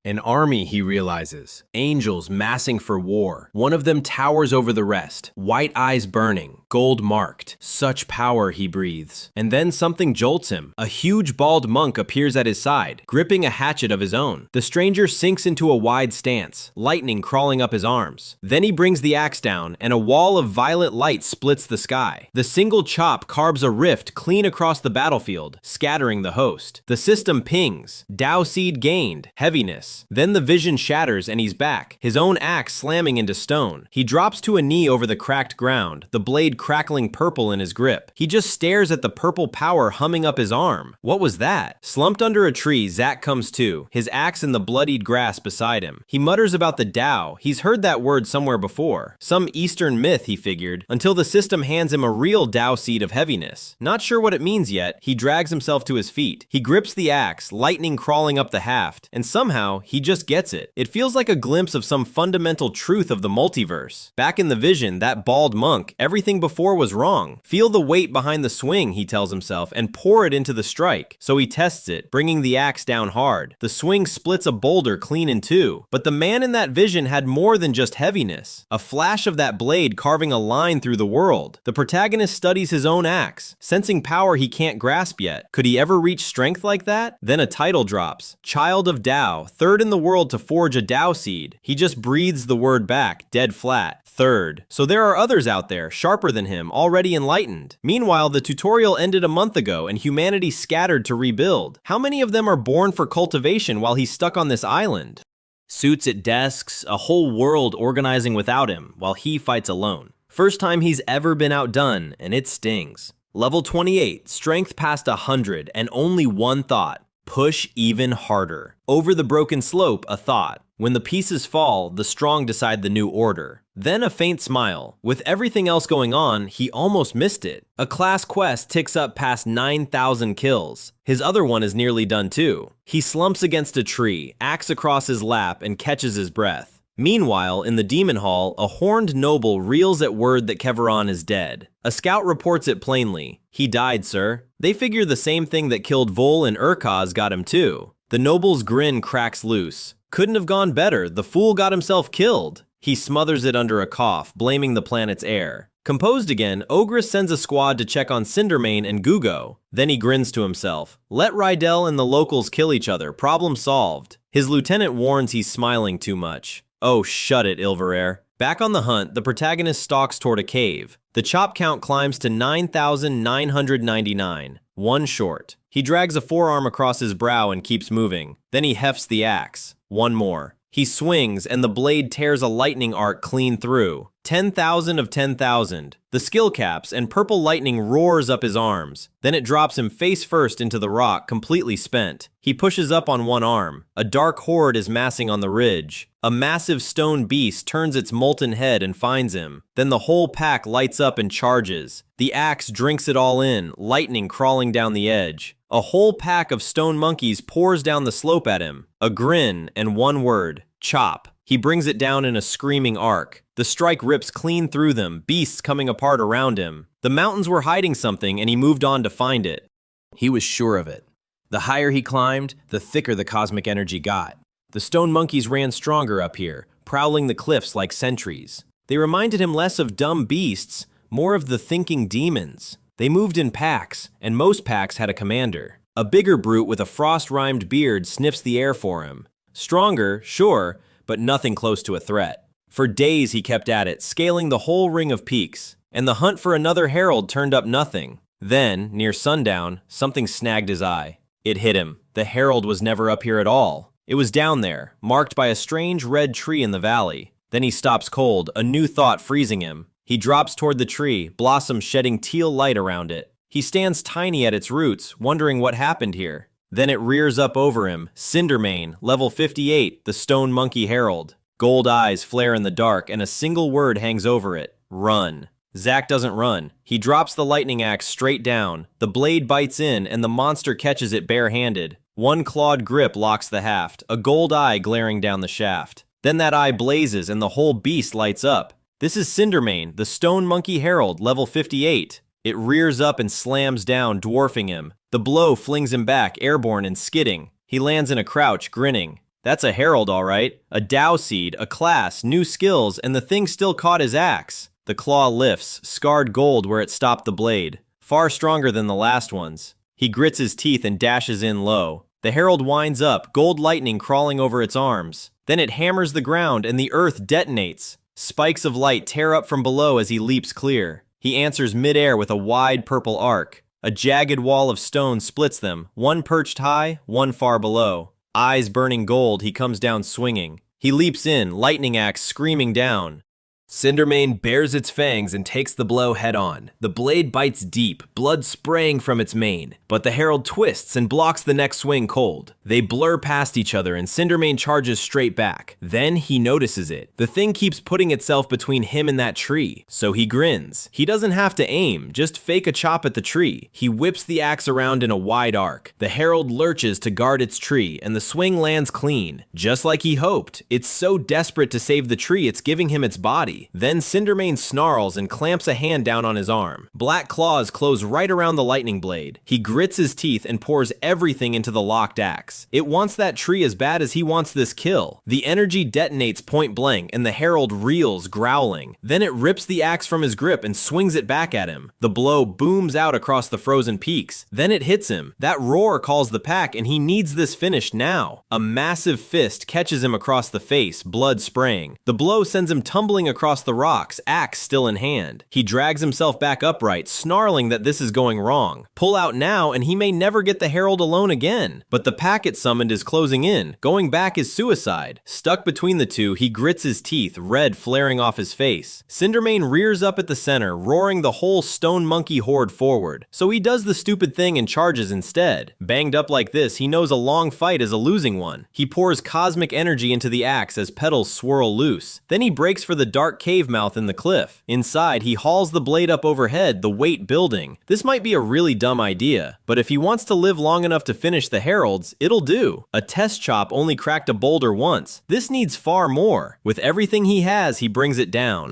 Speaker 1: An army, he realizes. Angels massing for war. One of them towers over the rest, white eyes burning, gold marked. Such power, he breathes. And then something jolts him. A huge bald monk appears at his side, gripping a hatchet of his own. The stranger sinks into a wide stance, lightning crawling up his arms. Then he brings the axe down, and a wall of violet light splits the sky. The single chop carves a rift clean across the battlefield, scattering the host. The system pings. Tao seed gained. Heaviness. Then the vision shatters and he's back, his own axe slamming into stone. He drops to a knee over the cracked ground, the blade crackling purple in his grip. He just stares at the purple power humming up his arm. What was that? Slumped under a tree, Zack comes to, his axe in the bloodied grass beside him. He mutters about the Tao. He's heard that word somewhere before. Some Eastern myth, he figured, until the system hands him a real Tao seed of heaviness. Not sure what it means yet, he drags himself to his feet. He grips the axe, lightning crawling up the haft, and somehow, he just gets it. It feels like a glimpse of some fundamental truth of the multiverse. Back in the vision, that bald monk, everything before was wrong. Feel the weight behind the swing, he tells himself, and pour it into the strike. So he tests it, bringing the axe down hard. The swing splits a boulder clean in two. But the man in that vision had more than just heaviness. A flash of that blade carving a line through the world. The protagonist studies his own axe, sensing power he can't grasp yet. Could he ever reach strength like that? Then a title drops. Child of Tao, third in the world to forge a Tao seed. He just breathes the word back, dead flat. Third. So there are others out there, sharper than him, already enlightened. Meanwhile, the tutorial ended a month ago and humanity scattered to rebuild. How many of them are born for cultivation while he's stuck on this island? Suits at desks, a whole world organizing without him, while he fights alone. First time he's ever been outdone, and it stings. Level 28, strength past 100, and only one thought. Push even harder. Over the broken slope, a thought. When the pieces fall, the strong decide the new order. Then a faint smile. With everything else going on, he almost missed it. A class quest ticks up past 9,000 kills. His other one is nearly done too. He slumps against a tree, axe across his lap, and catches his breath. Meanwhile, in the demon hall, a horned noble reels at word that Keveron is dead. A scout reports it plainly. He died, sir. They figure the same thing that killed Vol and Urkaz got him too. The noble's grin cracks loose. Couldn't have gone better, the fool got himself killed. He smothers it under a cough, blaming the planet's air. Composed again, Ogress sends a squad to check on Cindermane and Gugo. Then he grins to himself. Let Rydell and the locals kill each other, problem solved. His lieutenant warns he's smiling too much. Oh, shut it, Ilverare. Back on the hunt, the protagonist stalks toward a cave. The chop count climbs to 9,999, one short. He drags a forearm across his brow and keeps moving. Then he hefts the axe. One more. He swings, and the blade tears a lightning arc clean through. 10,000 of 10,000. The skill caps, and purple lightning roars up his arms. Then it drops him face first into the rock, completely spent. He pushes up on one arm. A dark horde is massing on the ridge. A massive stone beast turns its molten head and finds him. Then the whole pack lights up and charges. The axe drinks it all in, lightning crawling down the edge. A whole pack of stone monkeys pours down the slope at him. A grin and one word, chop. He brings it down in a screaming arc. The strike rips clean through them, beasts coming apart around him. The mountains were hiding something and he moved on to find it. He was sure of it. The higher he climbed, the thicker the cosmic energy got. The stone monkeys ran stronger up here, prowling the cliffs like sentries. They reminded him less of dumb beasts, more of the thinking demons. They moved in packs, and most packs had a commander. A bigger brute with a frost-rimed beard sniffs the air for him. Stronger, sure, but nothing close to a threat. For days he kept at it, scaling the whole ring of peaks, and the hunt for another herald turned up nothing. Then, near sundown, something snagged his eye. It hit him. The herald was never up here at all. It was down there, marked by a strange red tree in the valley. Then he stops cold, a new thought freezing him. He drops toward the tree, blossoms shedding teal light around it. He stands tiny at its roots, wondering what happened here. Then it rears up over him, Cindermane, level 58, the Stone Monkey Herald. Gold eyes flare in the dark, and a single word hangs over it: run. Zack doesn't run. He drops the lightning axe straight down. The blade bites in, and the monster catches it bare-handed. One clawed grip locks the haft, a gold eye glaring down the shaft. Then that eye blazes, and the whole beast lights up. This is Cindermane, the Stone Monkey Herald, level 58. It rears up and slams down, dwarfing him. The blow flings him back, airborne and skidding. He lands in a crouch, grinning. That's a herald, all right. A Dao seed, a class, new skills, and the thing still caught his axe. The claw lifts, scarred gold where it stopped the blade. Far stronger than the last ones. He grits his teeth and dashes in low. The herald winds up, gold lightning crawling over its arms. Then it hammers the ground and the earth detonates. Spikes of light tear up from below as he leaps clear. He answers midair with a wide purple arc. A jagged wall of stone splits them, one perched high, one far below. Eyes burning gold, he comes down swinging. He leaps in, lightning axe screaming down. Cindermane bares its fangs and takes the blow head-on. The blade bites deep, blood spraying from its mane, but the herald twists and blocks the next swing cold. They blur past each other and Cindermane charges straight back. Then he notices it. The thing keeps putting itself between him and that tree, so he grins. He doesn't have to aim, just fake a chop at the tree. He whips the axe around in a wide arc. The herald lurches to guard its tree, and the swing lands clean. Just like he hoped. It's so desperate to save the tree it's giving him its body. Then Cindermane snarls and clamps a hand down on his arm. Black claws close right around the lightning blade. He grits his teeth and pours everything into the locked axe. It wants that tree as bad as he wants this kill. The energy detonates point blank and the herald reels, growling. Then it rips the axe from his grip and swings it back at him. The blow booms out across the frozen peaks. Then it hits him. That roar calls the pack and he needs this finished now. A massive fist catches him across the face, blood spraying. The blow sends him tumbling across the rocks, axe still in hand. He drags himself back upright, snarling that this is going wrong. Pull out now and he may never get the herald alone again. But the pack it summoned is closing in. Going back is suicide. Stuck between the two, he grits his teeth, red flaring off his face. Cindermane rears up at the center, roaring the whole stone monkey horde forward. So he does the stupid thing and charges instead. Banged up like this, he knows a long fight is a losing one. He pours cosmic energy into the axe as petals swirl loose. Then he breaks for the dark cave mouth in the cliff. Inside, he hauls the blade up overhead, the weight building. This might be a really dumb idea, but if he wants to live long enough to finish the heralds, it'll do. A test chop only cracked a boulder once. This needs far more. With everything he has, he brings it down.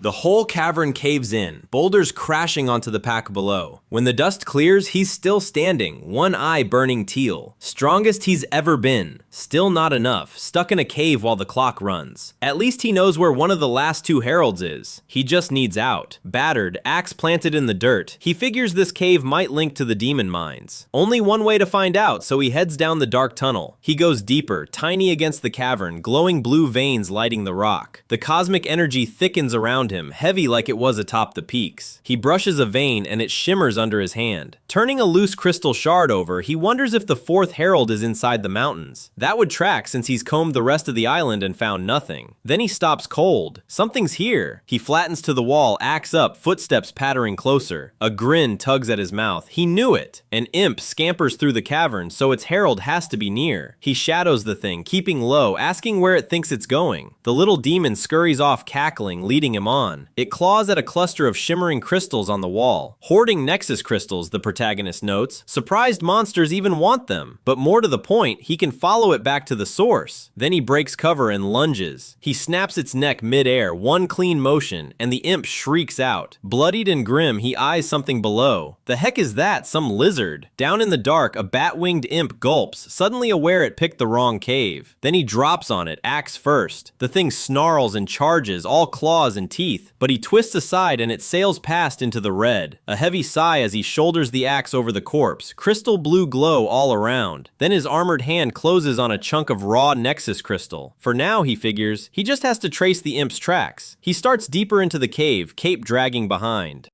Speaker 1: The whole cavern caves in, boulders crashing onto the pack below. When the dust clears, he's still standing, one eye burning teal. Strongest he's ever been. Still not enough, stuck in a cave while the clock runs. At least he knows where one of the last two heralds is. He just needs out. Battered, axe planted in the dirt. He figures this cave might link to the demon mines. Only one way to find out, so he heads down the dark tunnel. He goes deeper, tiny against the cavern, glowing blue veins lighting the rock. The cosmic energy thickens around him, heavy like it was atop the peaks. He brushes a vein and it shimmers under his hand. Turning a loose crystal shard over, he wonders if the fourth herald is inside the mountains. That would track since he's combed the rest of the island and found nothing. Then he stops cold. Something's here. He flattens to the wall, axe up, footsteps pattering closer. A grin tugs at his mouth. He knew it. An imp scampers through the cavern, so its herald has to be near. He shadows the thing, keeping low, asking where it thinks it's going. The little demon scurries off cackling, leading him on. It claws at a cluster of shimmering crystals on the wall. Hoarding nexus crystals, the protagonist notes. Surprised monsters even want them. But more to the point, he can follow it back to the source. Then he breaks cover and lunges. He snaps its neck mid-air, one clean motion, and the imp shrieks out. Bloodied and grim, he eyes something below. The heck is that? Some lizard. Down in the dark, a bat-winged imp gulps, suddenly aware it picked the wrong cave. Then he drops on it, axe first. The thing snarls and charges, all claws and teeth, but he twists aside and it sails past into the red. A heavy sigh as he shoulders the axe over the corpse, crystal blue glow all around. Then his armored hand closes on a chunk of raw nexus crystal. For now, he figures, he just has to trace the imp's tracks. He starts deeper into the cave, cape dragging behind.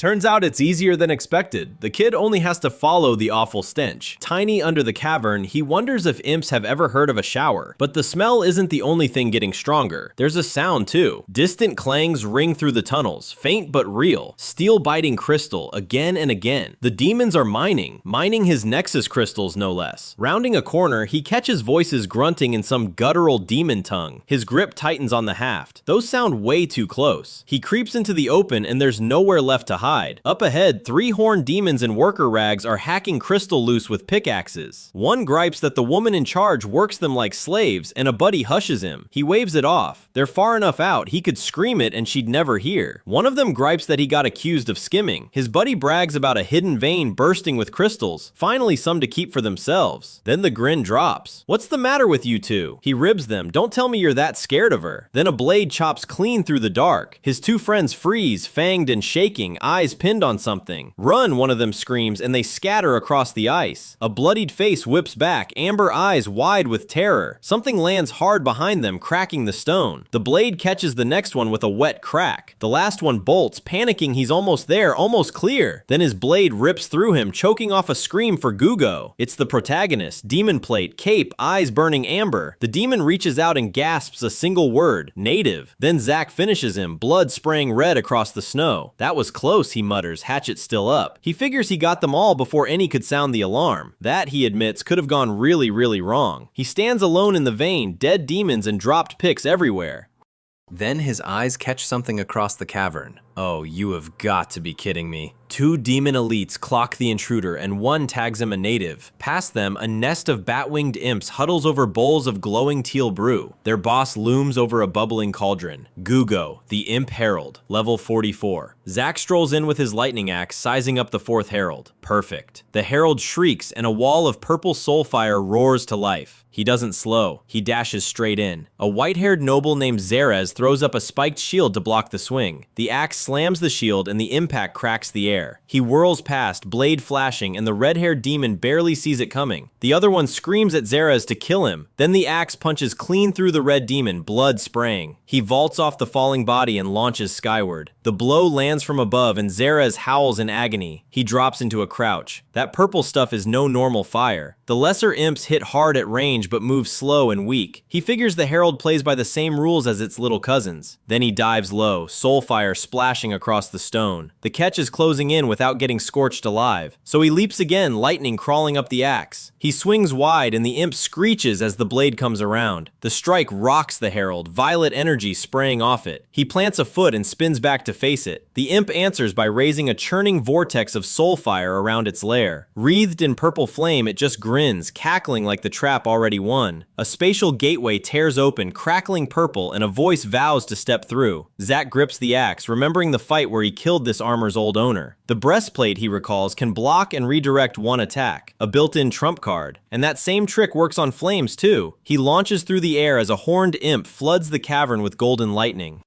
Speaker 1: Turns out it's easier than expected. The kid only has to follow the awful stench. Tiny under the cavern, he wonders if imps have ever heard of a shower. But the smell isn't the only thing getting stronger. There's a sound too. Distant clangs ring through the tunnels, faint but real. Steel biting crystal again and again. The demons are mining his nexus crystals no less. Rounding a corner, he catches voices grunting in some guttural demon tongue. His grip tightens on the haft. Those sound way too close. He creeps into the open and there's nowhere left to hide. Up ahead, 3 horned demons in worker rags are hacking crystal loose with pickaxes. One gripes that the woman in charge works them like slaves and a buddy hushes him. He waves it off. They're far enough out, he could scream it and she'd never hear. One of them gripes that he got accused of skimming. His buddy brags about a hidden vein bursting with crystals, finally some to keep for themselves. Then the grin drops. What's the matter with you two? He ribs them. Don't tell me you're that scared of her. Then a blade chops clean through the dark. His 2 friends freeze, fanged and shaking, eyes pinned on something. Run, one of them screams, and they scatter across the ice. A bloodied face whips back, amber eyes wide with terror. Something lands hard behind them, cracking the stone. The blade catches the next one with a wet crack. The last one bolts, panicking he's almost there, almost clear. Then his blade rips through him, choking off a scream for Gugo. It's the protagonist, demon plate, cape, eyes burning amber. The demon reaches out and gasps a single word, native. Then Zack finishes him, blood spraying red across the snow. That was close, he mutters, hatchet still up. He figures he got them all before any could sound the alarm. That, he admits, could have gone really wrong. He stands alone in the vein, dead demons and dropped picks everywhere. Then his eyes catch something across the cavern. Oh, you have got to be kidding me. 2 demon elites clock the intruder and one tags him a native. Past them, a nest of bat-winged imps huddles over bowls of glowing teal brew. Their boss looms over a bubbling cauldron. Gugo, the imp herald, level 44. Zack strolls in with his lightning axe, sizing up the 4th herald. Perfect. The herald shrieks and a wall of purple soul fire roars to life. He doesn't slow. He dashes straight in. A white-haired noble named Zerez throws up a spiked shield to block the swing. The axe slams the shield and the impact cracks the air. He whirls past, blade flashing, and the red-haired demon barely sees it coming. The other one screams at Zerez to kill him. Then the axe punches clean through the red demon, blood spraying. He vaults off the falling body and launches skyward. The blow lands from above and Zerez howls in agony. He drops into a crouch. That purple stuff is no normal fire. The lesser imps hit hard at range but move slow and weak. He figures the herald plays by the same rules as its little cousins. Then he dives low, soul fire splashing across the stone. The catch is closing in without getting scorched alive. So he leaps again, lightning crawling up the axe. He swings wide and the imp screeches as the blade comes around. The strike rocks the herald, violet energy spraying off it. He plants a foot and spins back to face it. The imp answers by raising a churning vortex of soul fire around its lair. Wreathed in purple flame, it just grins, cackling like the trap already won. A spatial gateway tears open, crackling purple, and a voice vows to step through. Zack grips the axe, remembering the fight where he killed this armor's old owner. The breastplate, he recalls, can block and redirect one attack, a built-in trump card. And that same trick works on flames too. He launches through the air as a horned imp floods the cavern with golden lightning.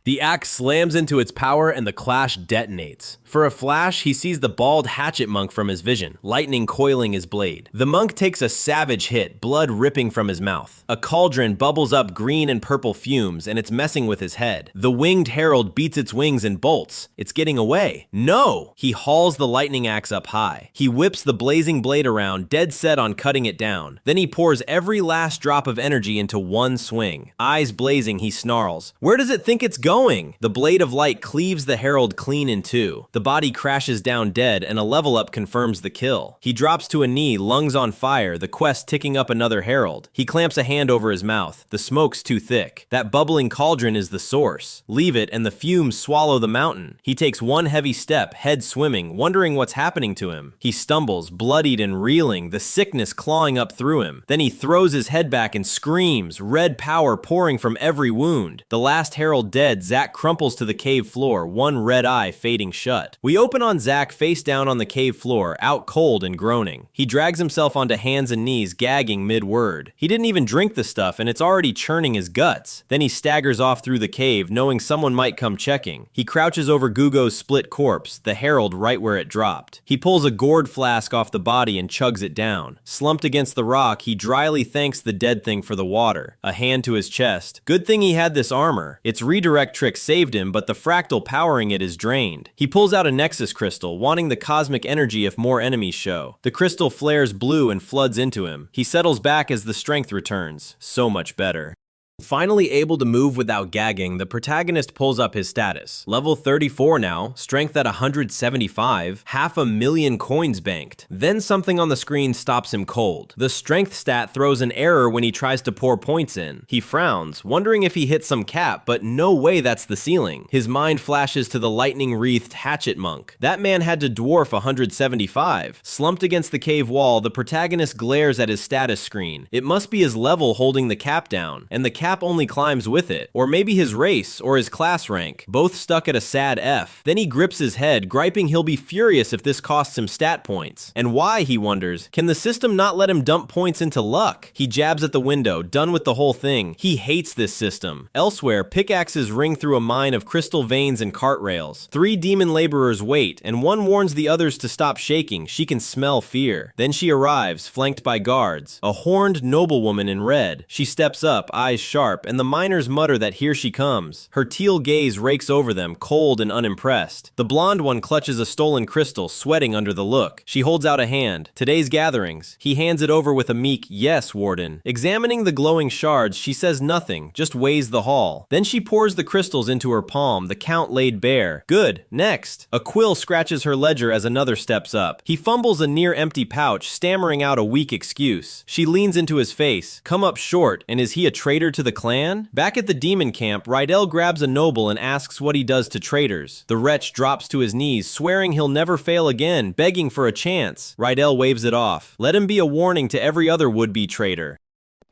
Speaker 1: The axe slams into its power and the clash detonates. For a flash, he sees the bald hatchet monk from his vision, lightning coiling his blade. The monk takes a savage hit, blood ripping from his mouth. A cauldron bubbles up green and purple fumes, and it's messing with his head. The winged herald beats its wings and bolts. It's getting away. No! He hauls the lightning axe up high. He whips the blazing blade around, dead set on cutting it down. Then he pours every last drop of energy into one swing. Eyes blazing, he snarls. Where does it think it's going? The blade of light cleaves the herald clean in two. The body crashes down dead, and a level up confirms the kill. He drops to a knee, lungs on fire, the quest ticking up another herald. He clamps a hand over his mouth. The smoke's too thick. That bubbling cauldron is the source. Leave it, and the fumes swallow the mountain. He takes one heavy step, head swimming, wondering what's happening to him. He stumbles, bloodied and reeling, the sickness clawing up through him. Then he throws his head back and screams, red power pouring from every wound. The last herald dead, Zack crumples to the cave floor, one red eye fading shut. We open on Zack face down on the cave floor, out cold and groaning. He drags himself onto hands and knees, gagging mid-word. He didn't even drink the stuff, and it's already churning his guts. Then he staggers off through the cave, knowing someone might come checking. He crouches over Gugo's split corpse, the herald right where it dropped. He pulls a gourd flask off the body and chugs it down. Slumped against the rock, he dryly thanks the dead thing for the water. A hand to his chest. Good thing he had this armor. Its redirect trick saved him, but the fractal powering it is drained. He pulls out out a Nexus crystal, wanting the cosmic energy if more enemies show. The crystal flares blue and floods into him. He settles back as the strength returns. So much better. Finally able to move without gagging, the protagonist pulls up his status. Level 34 now, strength at 175, 500,000 coins banked. Then something on the screen stops him cold. The strength stat throws an error when he tries to pour points in. He frowns, wondering if he hit some cap, but no way that's the ceiling. His mind flashes to the lightning-wreathed hatchet monk. That man had to dwarf 175. Slumped against the cave wall, the protagonist glares at his status screen. It must be his level holding the cap down, and the cap only climbs with it, or maybe his race or his class rank, both stuck at a sad F. Then he grips his head, griping he'll be furious if this costs him stat points. And why, he wonders. Can the system not let him dump points into luck? He jabs at the window, done with the whole thing. He hates this system. Elsewhere, pickaxes ring through a mine of crystal veins and cart rails. 3 demon laborers wait, and one warns the others to stop shaking. She can smell fear. Then she arrives, flanked by guards. A horned noblewoman in red. She steps up, eyes sharp, and the miners mutter that here she comes. Her teal gaze rakes over them, cold and unimpressed. The blonde one clutches a stolen crystal, sweating under the look. She holds out a hand. Today's gatherings. He hands it over with a meek, "Yes, warden." Examining the glowing shards, she says nothing, just weighs the haul. Then she pours the crystals into her palm, the count laid bare. Good, next. A quill scratches her ledger as another steps up. He fumbles a near-empty pouch, stammering out a weak excuse. She leans into his face. Come up short, and is he a traitor to the clan? Back at the demon camp, Rydell grabs a noble and asks what he does to traitors. The wretch drops to his knees, swearing he'll never fail again, begging for a chance. Rydell waves it off. Let him be a warning to every other would-be traitor.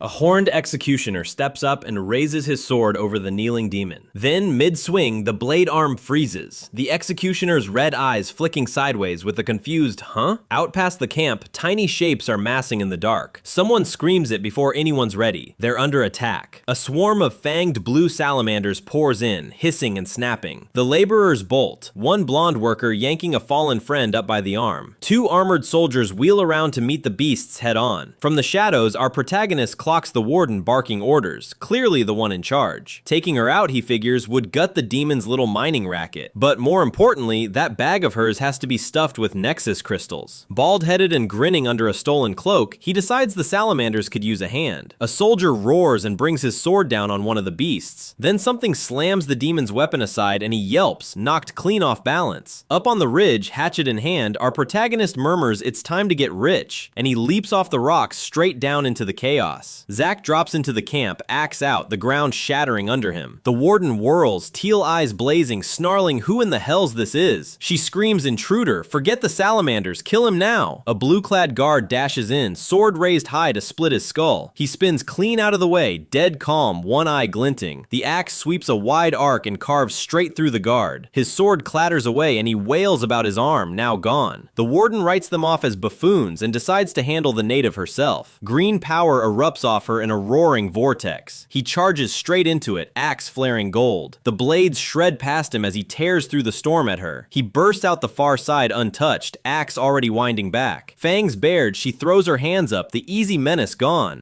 Speaker 1: A horned executioner steps up and raises his sword over the kneeling demon. Then, mid-swing, the blade arm freezes, the executioner's red eyes flicking sideways with a confused, huh? Out past the camp, tiny shapes are massing in the dark. Someone screams it before anyone's ready. They're under attack. A swarm of fanged blue salamanders pours in, hissing and snapping. The laborers bolt, one blonde worker yanking a fallen friend up by the arm. 2 armored soldiers wheel around to meet the beasts head-on. From the shadows, our protagonist clocks the warden barking orders, clearly the one in charge. Taking her out, he figures, would gut the demon's little mining racket. But more importantly, that bag of hers has to be stuffed with Nexus crystals. Bald-headed and grinning under a stolen cloak, he decides the salamanders could use a hand. A soldier roars and brings his sword down on one of the beasts. Then something slams the demon's weapon aside and he yelps, knocked clean off balance. Up on the ridge, hatchet in hand, our protagonist murmurs it's time to get rich, and he leaps off the rocks straight down into the chaos. Zack drops into the camp, axe out, the ground shattering under him. The warden whirls, teal eyes blazing, snarling who in the hell's this is. She screams intruder, forget the salamanders, kill him now. A blue-clad guard dashes in, sword raised high to split his skull. He spins clean out of the way, dead calm, one eye glinting. The axe sweeps a wide arc and carves straight through the guard. His sword clatters away and he wails about his arm, now gone. The warden writes them off as buffoons and decides to handle the native herself. Green power erupts off her in a roaring vortex. He charges straight into it, axe flaring gold. The blades shred past him as he tears through the storm at her. He bursts out the far side untouched, axe already winding back. Fangs bared, she throws her hands up, the easy menace gone.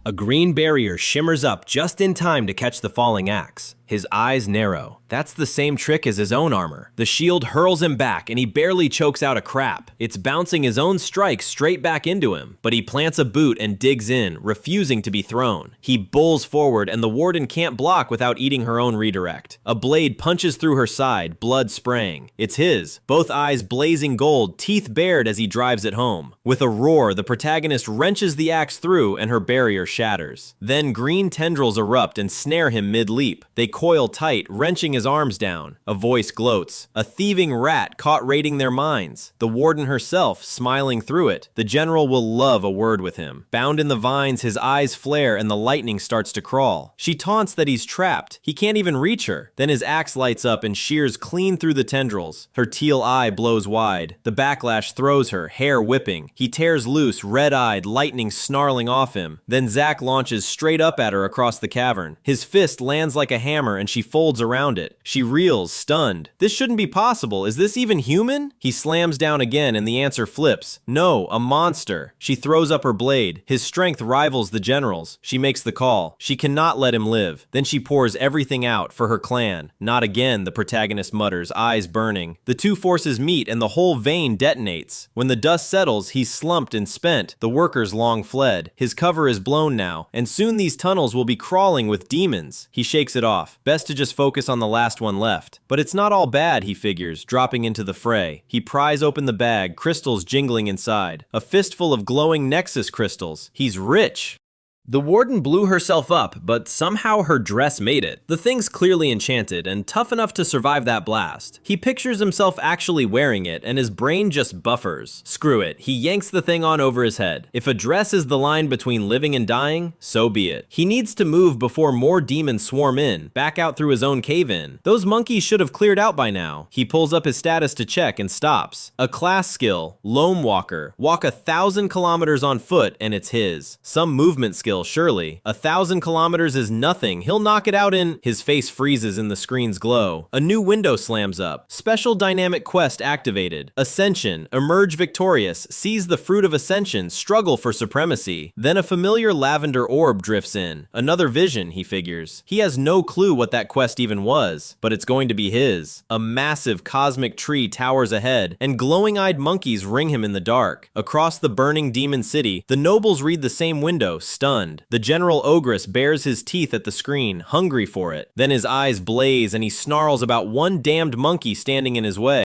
Speaker 1: A green barrier shimmers up just in time to catch the falling axe. His eyes narrow. That's the same trick as his own armor. The shield hurls him back and he barely chokes out a crap. It's bouncing his own strike straight back into him, but he plants a boot and digs in, refusing to be thrown. He bulls forward and the warden can't block without eating her own redirect. A blade punches through her side, blood spraying. It's his, both eyes blazing gold, teeth bared as he drives it home. With a roar, the protagonist wrenches the axe through and her barrier shatters. Then green tendrils erupt and snare him mid-leap. They coil tight, wrenching his arms down. A voice gloats. A thieving rat caught raiding their mines. The warden herself, smiling through it. The general will love a word with him. Bound in the vines, his eyes flare and the lightning starts to crawl. She taunts that he's trapped. He can't even reach her. Then his axe lights up and shears clean through the tendrils. Her teal eye blows wide. The backlash throws her, hair whipping. He tears loose, red-eyed, lightning snarling off him. Then Zack launches straight up at her across the cavern. His fist lands like a hammer hammer and she folds around it. She reels, stunned. This shouldn't be possible. Is this even human? He slams down again and the answer flips. No, a monster. She throws up her blade. His strength rivals the general's. She makes the call. She cannot let him live. Then she pours everything out for her clan. Not again, the protagonist mutters, eyes burning. The two forces meet and the whole vein detonates. When the dust settles, he's slumped and spent. The workers long fled. His cover is blown now, and soon these tunnels will be crawling with demons. He shakes it off. Best to just focus on the last one left. But it's not all bad, he figures, dropping into the fray. He pries open the bag, crystals jingling inside. A fistful of glowing Nexus crystals. He's rich. The warden blew herself up, but somehow her dress made it. The thing's clearly enchanted and tough enough to survive that blast. He pictures himself actually wearing it, and his brain just buffers. Screw it, he yanks the thing on over his head. If a dress is the line between living and dying, so be it. He needs to move before more demons swarm in, back out through his own cave-in. Those monkeys should have cleared out by now. He pulls up his status to check and stops. A class skill, Loam Walker. Walk 1,000 kilometers on foot and it's his. Some movement skill, surely. 1,000 kilometers is nothing. He'll knock it out in... His face freezes in the screen's glow. A new window slams up. Special dynamic quest activated. Ascension. Emerge victorious. Seize the fruit of ascension. Struggle for supremacy. Then a familiar lavender orb drifts in. Another vision, he figures. He has no clue what that quest even was, but it's going to be his. A massive cosmic tree towers ahead, and glowing-eyed monkeys ring him in the dark. Across the burning demon city, the nobles read the same window, stunned. The general ogress bares his teeth at the screen, hungry for it. Then his eyes blaze and he snarls about one damned monkey standing in his way.